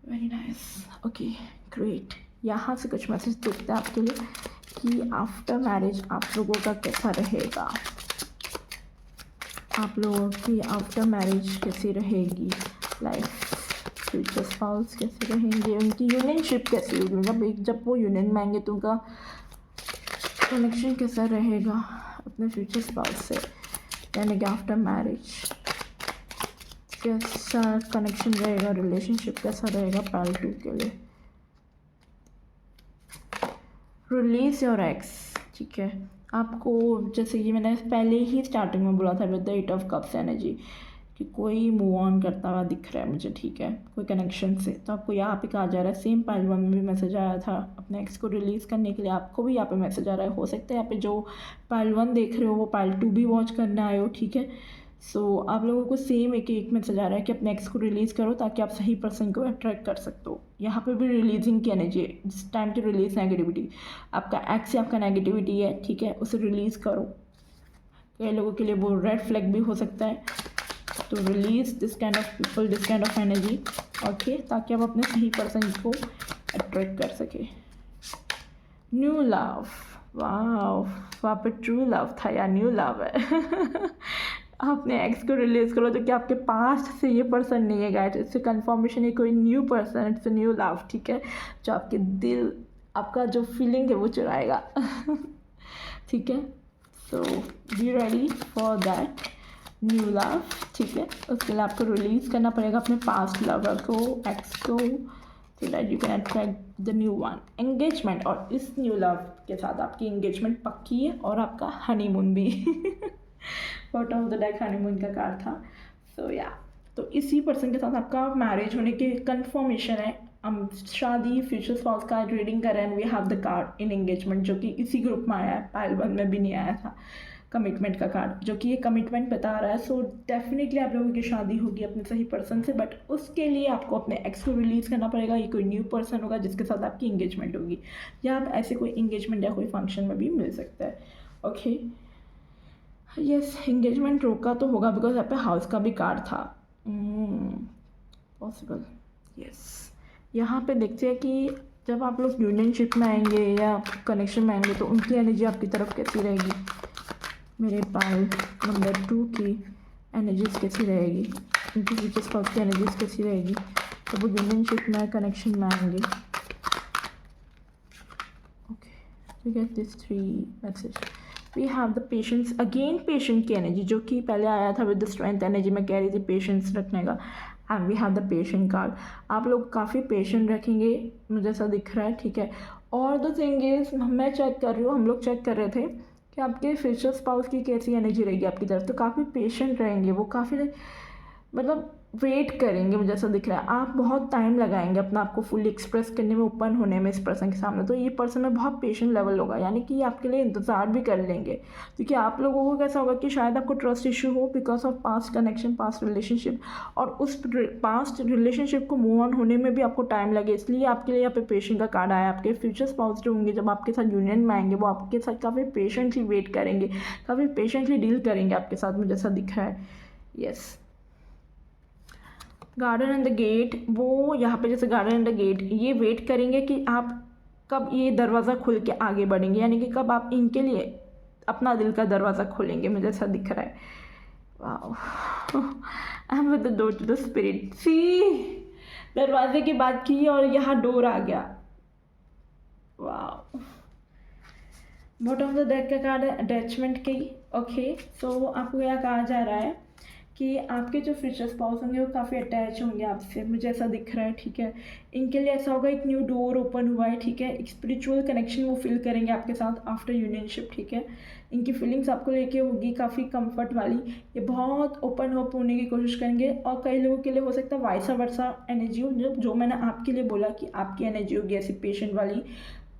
Very nice, okay, great. यहाँ से कुछ मैसेज देखते हैं आपके लिए कि आफ्टर मैरिज आप लोगों का कैसा रहेगा, आप लोगों की आफ्टर मैरिज कैसी रहेगी लाइफ, फ्यूचर स्पाउस कैसे रहेंगे, उनकी यूनियनशिप कैसी होगी, मतलब जब वो यूनियन में आएंगे तो उनका कनेक्शन कैसा रहेगा अपने फ्यूचर स्पाउस से, यानी कि आफ्टर मैरिज कैसा कनेक्शन रहेगा, रिलेशनशिप कैसा रहेगा पार्ट 2 के लिए। रिलीज योर एक्स, ठीक है। आपको जैसे कि मैंने पहले ही स्टार्टिंग में बोला था with the 8 of cups energy कि कोई मूव ऑन करता हुआ दिख रहा है मुझे, ठीक है, कोई कनेक्शन से। तो आपको यहाँ पे कहा जा रहा है, सेम पाइल 1 में भी मैसेज आया था, अपने एक्स को रिलीज़ करने के लिए आपको भी यहाँ पे मैसेज आ रहा है। हो सकता है यहाँ पे जो पाइल 1 देख रहे हो वो पाइल 2 भी वॉच करने आए हो, ठीक है। सो आप लोगों को सेम एक मैसेज आ रहा है कि अपने एक्स को रिलीज़ करो ताकि आप सही पर्सन को अट्रैक्ट कर सकते हो। यहाँ पे भी रिलीजिंग की एनर्जी है, it's time to release negativity. आपका एक्स से आपका नेगेटिविटी है, ठीक है, उसे रिलीज़ करो। कई लोगों के लिए वो रेड फ्लैग भी हो सकता है, तो release this kind of people, this kind of energy, okay, ताकि आप अपने सही पर्सन को अट्रैक्ट कर सके। न्यू लव, वाह, वहाँ पे ट्रू लव था या न्यू लव है। अपने एक्स को रिलीज करो तो क्या आपके पास्ट से ये पर्सन नहीं है गाइस, इससे कंफर्मेशन है कोई new person, it's new love, ठीक है, जो आपके दिल, आपका जो फीलिंग है वो चुराएगा। ठीक है, so be ready for that new love, ठीक है। उसके लिए आपको रिलीज़ करना पड़ेगा अपने पास्ट लवर को, एक्स को, so that you can attract the new one। Engagement, और इस न्यू लव के साथ आपकी एंगेजमेंट पक्की है और आपका हनीमून भी। Bottom of the deck honeymoon का कार्ड था। सो या, तो इसी पर्सन के साथ आपका मैरिज होने की कंफर्मेशन है, हम शादी फ्यूचर स्पाउस का रीडिंग कर रहे हैं, we have the card in engagement, जो कि इसी ग्रुप में आया है, पाइल 1 में भी नहीं आया था कमिटमेंट का कार्ड, जो कि ये कमिटमेंट बता रहा है। सो डेफिनेटली आप लोगों की शादी होगी अपने सही पर्सन से, बट उसके लिए आपको अपने एक्स को रिलीज़ करना पड़ेगा। ये कोई न्यू पर्सन होगा जिसके साथ आपकी इंगेजमेंट होगी, या आप ऐसे कोई इंगेजमेंट या कोई फंक्शन में भी मिल सकता है। ओके, यस, इंगेजमेंट रोका तो होगा बिकॉज यहाँ पे हाउस का भी कार्ड था, पॉसिबल। यस, यहाँ पे देखते हैं कि जब आप लोग यूनियनशिप में आएंगे या कनेक्शन में आएंगे तो उनकी एनर्जी आपकी तरफ कैसी रहेगी। मेरे पाल नंबर 2 की एनर्जीज कैसी रहेगी, उनकी फ्यूचर स्पाउस की एनर्जीज कैसी रहेगी, तो वो यूनियनशिप में कनेक्शन में आएंगे। Okay, we get this 3 message. We have the patience, again patient की एनर्जी, जो कि पहले आया था विद द स्ट्रेंथ एनर्जी में कह रही थी पेशेंस रखने का, and we have the patient card. आप लोग काफ़ी पेशेंट रखेंगे, मुझे ऐसा दिख रहा है, ठीक है। और द थिंग इज, मैं चेक कर रही हूँ, हम लोग चेक कर रहे थे कि आपके फ्यूचर स्पाउस की कैसी एनर्जी रहेगी आपकी तरफ, तो काफ़ी पेशेंट रहेंगे वो, काफ़ी मतलब वेट करेंगे, मुझे ऐसा दिख रहा है। आप बहुत टाइम लगाएंगे अपना आपको फुली एक्सप्रेस करने में, ओपन होने में इस पर्सन के सामने, तो ये पर्सन में बहुत पेशेंट लेवल होगा, यानी कि आपके लिए इंतज़ार भी कर लेंगे, क्योंकि आप लोगों को कैसा होगा कि शायद आपको ट्रस्ट इशू हो because of past connection, past relationship, और उस पास्ट रिलेशनशिप को मूव ऑन होने में भी आपको टाइम लगे, इसलिए आपके लिए यहाँ पे पेशेंट का कार्ड आया। आपके फ्यूचर स्पाउस जो होंगे जब आपके साथ यूनियन में आएंगे, वो आपके साथ काफ़ी पेशेंटली वेट करेंगे, काफ़ी पेशेंटली डील करेंगे आपके साथ, मुझे ऐसा दिख रहा है। Yes, garden and the gate, वो यहाँ पे जैसे गार्डन एंड द गेट, ये वेट करेंगे कि आप कब ये दरवाज़ा खुल के आगे बढ़ेंगे, यानी कि कब आप इनके लिए अपना दिल का दरवाज़ा खोलेंगे, मुझे ऐसा दिख रहा है। वाह, I am with the door to the spirit. See, दरवाजे की बात की और यहाँ डोर आ गया। वाह, बॉटम ऑफ द डेक का कार्ड है अटैचमेंट की। ओके, सो आपको यहाँ कहा जा रहा है कि आपके जो फ्यूचर स्पाउस होंगे वो काफ़ी अटैच होंगे आपसे, मुझे ऐसा दिख रहा है, ठीक है। इनके लिए ऐसा होगा, एक न्यू डोर ओपन हुआ है, ठीक है। एक स्पिरिचुअल कनेक्शन वो फील करेंगे आपके साथ आफ्टर यूनियनशिप, ठीक है। इनकी फीलिंग्स आपको लेके होगी काफ़ी कंफर्ट वाली, ये बहुत ओपन होप होने की कोशिश करेंगे, और कई लोगों के लिए हो सकता है वाइसा वर्सा एनर्जी हो, जो मैंने आपके लिए बोला कि आपकी एनर्जी होगी ऐसी पेशेंट वाली,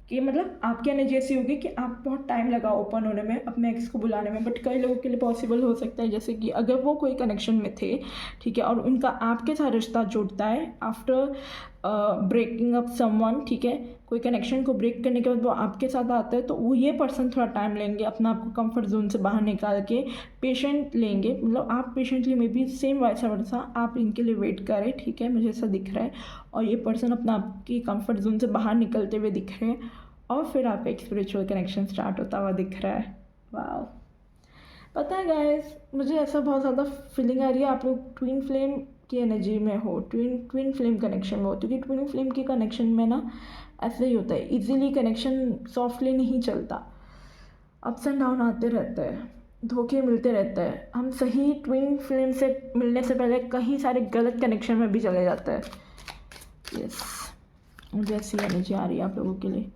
कि मतलब आपकी एनर्जी ऐसी होगी कि आप बहुत टाइम लगा ओपन होने में, अपने एक्स को बुलाने में, बट कई लोगों के लिए पॉसिबल हो सकता है जैसे कि अगर वो कोई कनेक्शन में थे, ठीक है, और उनका आपके साथ रिश्ता जुड़ता है आफ्टर ब्रेकिंग अप समवन, ठीक है, कोई कनेक्शन को ब्रेक करने के बाद वो आपके साथ आता है, तो वो ये पर्सन थोड़ा टाइम लेंगे अपना आपको कंफर्ट जोन से बाहर निकाल के, पेशेंट लेंगे, मतलब आप पेशेंटली मे बी सेम वैसा वैसा आप इनके लिए वेट करें, ठीक है, मुझे ऐसा दिख रहा है। और ये पर्सन अपना आपकी कंफर्ट जोन से बाहर निकलते हुए दिख रहे हैं, और फिर आपका एक स्पिरिचुअल कनेक्शन स्टार्ट होता हुआ दिख रहा है। वाह, पता है गाइस, मुझे ऐसा बहुत ज़्यादा फीलिंग आ रही है आप लोग ट्विन फ्लेम की एनर्जी में हो, ट्विन फ्लेम कनेक्शन में हो, क्योंकि ट्विन फ्लेम के कनेक्शन में ना ऐसे ही होता है, इजीली कनेक्शन सॉफ्टली नहीं चलता, अप्स एंड डाउन आते रहते हैं, धोखे मिलते रहते हैं, हम सही ट्विन फ्लेम से मिलने से पहले कहीं सारे गलत कनेक्शन में भी चले जाते हैं। यस, मुझे ऐसी एनर्जी आ रही है आप लोगों के लिए।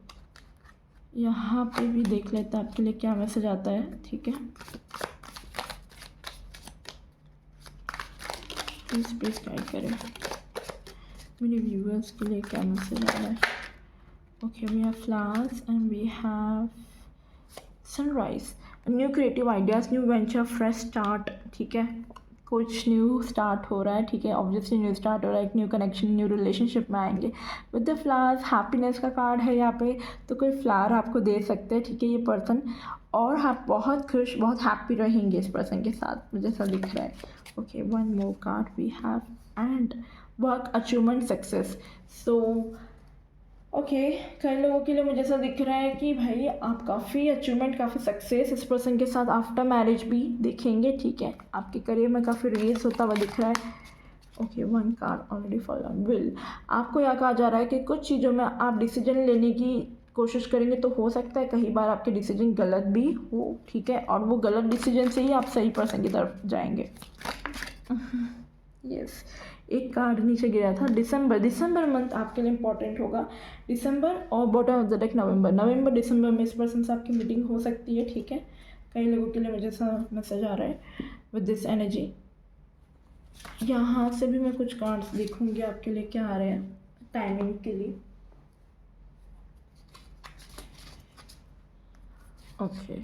यहाँ पे भी देख लेते हैं आपके लिए क्या मैसेज आता है, ठीक है। प्लीज़ गाइड करें मेरे व्यूअर्स के लिए क्या मैसेज आ रहा है। Okay, we have flowers and we have sunrise, new creative ideas, new venture, fresh start, ठीक है, कुछ न्यू स्टार्ट हो रहा है, ठीक है, ऑब्वियसली न्यू स्टार्ट हो रहा है, एक न्यू कनेक्शन, न्यू रिलेशनशिप में आएंगे। विद द फ्लावर्स, हैप्पीनेस का कार्ड है यहाँ पे, तो कोई फ्लावर आपको दे सकते हैं, ठीक है, ये पर्सन, और आप बहुत खुश, बहुत हैप्पी रहेंगे इस पर्सन के साथ, मुझे ऐसा दिख रहा है। Okay, one more card we have, and work achievement success. So okay, कई लोगों के लिए मुझे ऐसा दिख रहा है कि भाई आप काफ़ी अचीवमेंट, काफ़ी सक्सेस इस पर्सन के साथ आफ्टर मैरिज भी देखेंगे, ठीक है, आपके करियर में काफ़ी रेस होता हुआ दिख रहा है। Okay, one card already fallen will, आपको यहाँ कहा जा रहा है कि कुछ चीज़ों में आप डिसीजन लेने की कोशिश करेंगे तो हो सकता है कई बार आपके डिसीजन गलत भी हो, ठीक है, और वो गलत डिसीजन से ही आप सही पर्सन की तरफ जाएंगे। यस, एक कार्ड नीचे गिरा था, दिसंबर मंथ आपके लिए इंपॉर्टेंट होगा, दिसंबर, और बॉटम ऑफ द डेक नवंबर दिसंबर में इस पर्सन से आपकी मीटिंग हो सकती है, ठीक है। कई लोगों के लिए मुझे ऐसा मैसेज आ रहा है विद दिस एनर्जी। यहाँ से भी मैं कुछ कार्ड्स देखूंगी आपके लिए क्या आ रहे हैं। टाइमिंग के लिए। Okay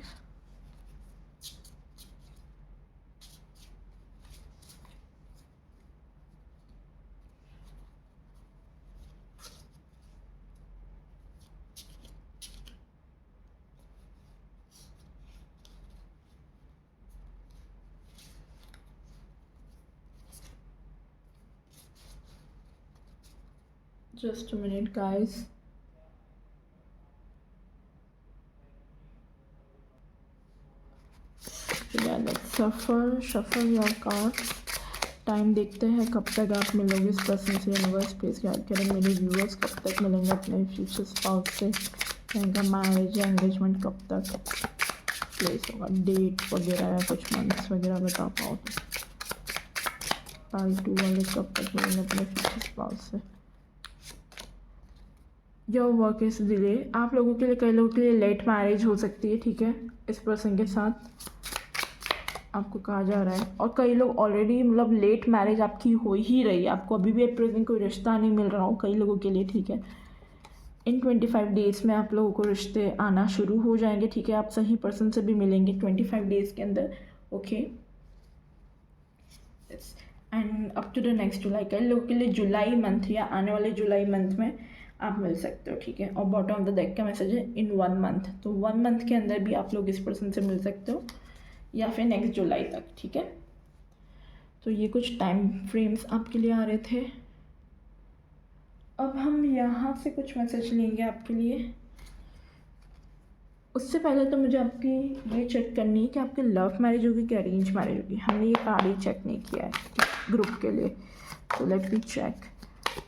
just a minute guys. Yeah, let's shuffle your cards. Time देखते हैं कब तक आप मिलोगे इस पर्सन से। यूनिवर्स प्लीज गाइड करें मेरे व्यूअर्स, कब तक मिलेंगे अपने फ्यूचर स्पाउस से, इनका मैरिज या एंगेजमेंट कब तक प्लेस होगा, डेट वगैरह या कुछ मंथ्स वगैरह बता पाओ तो। पार्ट 2 वाले कब तक मिलेंगे अपने फ्यूचर स्पाउस से। योर वर्क इज डिले, आप लोगों के लिए, कई लोगों के लिए लेट मैरिज हो सकती है, ठीक है, इस पर्सन के साथ आपको कहा जा रहा है। और कई लोग ऑलरेडी मतलब लेट मैरिज आपकी हो ही रही है, आपको अभी भी एट प्रेजेंट कोई रिश्ता नहीं मिल रहा हो कई लोगों के लिए, ठीक है। इन 25 डेज़ में आप लोगों को रिश्ते आना शुरू हो जाएंगे, ठीक है। आप सही पर्सन से भी मिलेंगे 25 डेज़ के अंदर, okay. And up to the next July, कई लोगों के लिए जुलाई मंथ या आने वाले जुलाई मंथ में आप मिल सकते हो, ठीक है। और बॉटम ऑफ द डेक का मैसेज है इन 1 मंथ, तो 1 मंथ के अंदर भी आप लोग इस पर्सन से मिल सकते हो या फिर नेक्स्ट जुलाई तक, ठीक है। तो ये कुछ टाइम फ्रेम्स आपके लिए आ रहे थे। अब हम यहाँ से कुछ मैसेज लेंगे आपके लिए। उससे पहले तो मुझे आपकी ये चेक करनी है कि आपकी लव मैरिज होगी कि अरेंज मैरिज होगी। हमने ये कार्ड ही चेक नहीं किया है ग्रुप के लिए, तो लेट मी चेक।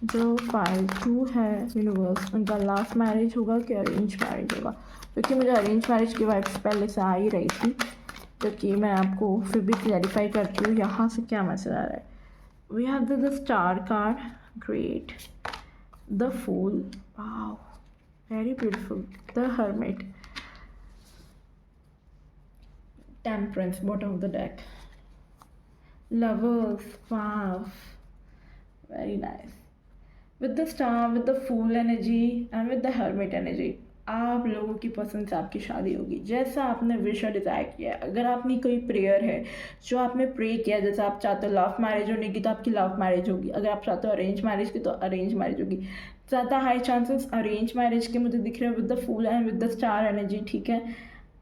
जो फाइल 2 है यूनिवर्स, उनका लव मैरिज होगा कि अरेंज मैरिज होगा, क्योंकि मुझे अरेंज मैरिज की वाइब्स पहले से आ ही रही थी, जो कि मैं आपको फिर भी क्लैरिफाई करती हूँ यहाँ से क्या मैसेज आ रहा है। We have the star card, great, the fool, wow very beautiful, the hermit, temperance bottom of the deck, lovers, wow very nice, with the star, with the fool energy and with the hermit energy. आप लोगों की पसंद से आपकी शादी होगी, जैसा आपने विश और डिज़ायर किया है। अगर आपने कोई प्रेयर है जो आपने प्रे किया, जैसे आप चाहते हो लव मैरिज होने की तो आपकी लव मैरिज होगी, अगर आप चाहते हो अरेंज मैरिज की तो अरेंज मैरिज होगी। ज़्यादा हाई चांसेस अरेंज मैरिज के मुझे दिख रहे हैं with the fool and with the star energy, ठीक है।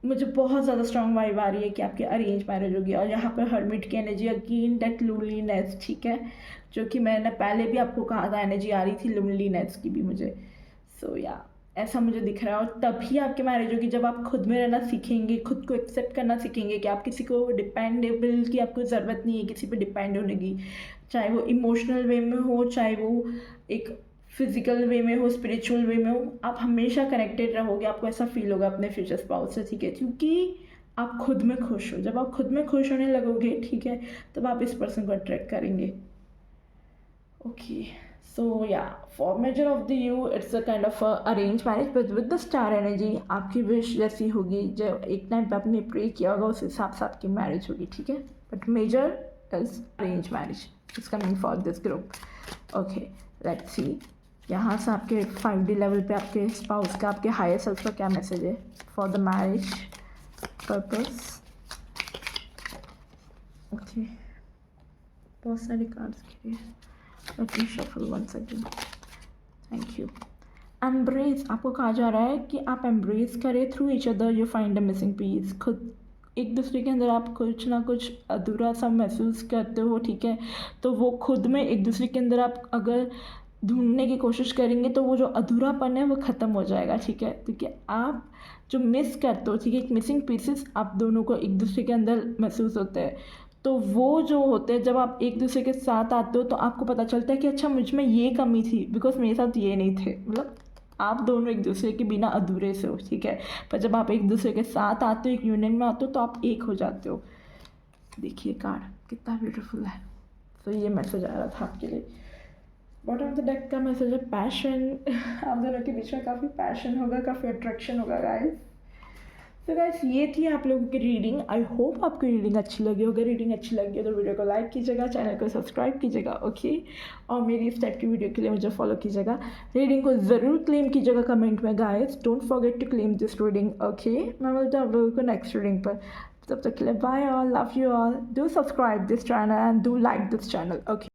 मुझे बहुत ज़्यादा स्ट्रॉन्ग वाइब आ रही है कि आपकी अरेंज मैरिज होगी। और यहाँ पर हर्मिट की एनर्जी, अगेन दैट लोनलीनेस, ठीक है, जो कि मैंने पहले भी आपको कहा था, एनर्जी आ रही थी लोनलीनेस की भी मुझे। सो या ऐसा मुझे दिख रहा है। और तभी आपकी मैरिज होगी जब आप खुद में रहना सीखेंगे, खुद को एक्सेप्ट करना सीखेंगे कि आप किसी को डिपेंडेबल की आपको ज़रूरत नहीं है किसी पे डिपेंड होने की, चाहे वो इमोशनल वे में हो, चाहे वो एक फिजिकल वे में हो, स्पिरिचुअल वे में हो, आप हमेशा कनेक्टेड रहोगे, आपको ऐसा फील होगा अपने फ्यूचर स्पाउस से, ठीक है, क्योंकि आप खुद में खुश हो। जब आप खुद में खुश होने लगोगे, ठीक है, तब आप इस पर्सन को अट्रैक्ट करेंगे, okay. So yeah, for measure of the you, it's a kind of arranged marriage, but with the star energy आपकी विश जैसी होगी, जो एक टाइम पे आपने प्रे किया होगा उस हिसाब से आपकी मैरिज होगी, ठीक है। But major is arrange marriage is coming for this group, okay. Let's see यहाँ से आपके 5D लेवल पे आपके स्पाउस का, आपके हायर सेल्फ का क्या मैसेज है for the marriage purpose, okay. बहुत सारे कार्ड्स के लिए Let me shuffle once again. Thank you. Embrace, आपको कहा जा रहा है कि आप embrace करें through each other you find a missing piece। खुद एक दूसरे के अंदर आप कुछ ना कुछ अधूरा सा महसूस करते हो, ठीक है, तो वो खुद में एक दूसरे के अंदर आप अगर ढूंढने की कोशिश करेंगे तो वो जो अधूरापन है वो ख़त्म हो जाएगा, ठीक है। क्योंकि आप जो मिस करते हो, ठीक है, एक मिसिंग पीसेस आप दोनों को एक दूसरे के अंदर महसूस होते हैं, तो वो जो होते हैं जब आप एक दूसरे के साथ आते हो तो आपको पता चलता है कि अच्छा मुझ में ये कमी थी, बिकॉज मेरे साथ ये नहीं थे। मतलब आप दोनों एक दूसरे के बिना अधूरे से हो, ठीक है, पर जब आप एक दूसरे के साथ आते हो, एक यूनियन में आते हो, तो आप एक हो जाते हो। देखिए कार्ड कितना ब्यूटीफुल है। तो ये मैसेज आ रहा था आपके लिए। बॉटम ऑफ द डेक का मैसेज है पैशन। आप दोनों के बीच में काफ़ी पैशन होगा, काफ़ी अट्रैक्शन होगा गाइस। तो गाइस ये थी आप लोगों की रीडिंग। आई होप आपको रीडिंग अच्छी लगी होगी। रीडिंग अच्छी लगी हो तो वीडियो को लाइक कीजिएगा, चैनल को सब्सक्राइब कीजिएगा, ओके। और मेरी इस टाइप की वीडियो के लिए मुझे फॉलो कीजिएगा। रीडिंग को ज़रूर क्लेम कीजिएगा कमेंट में guys, don't forget to claim this reading, okay. मैं मिलता हूँ आप लोगों को नेक्स्ट रीडिंग पर। तब तक के लिए bye all, love you all, do subscribe this channel and do like this channel, okay.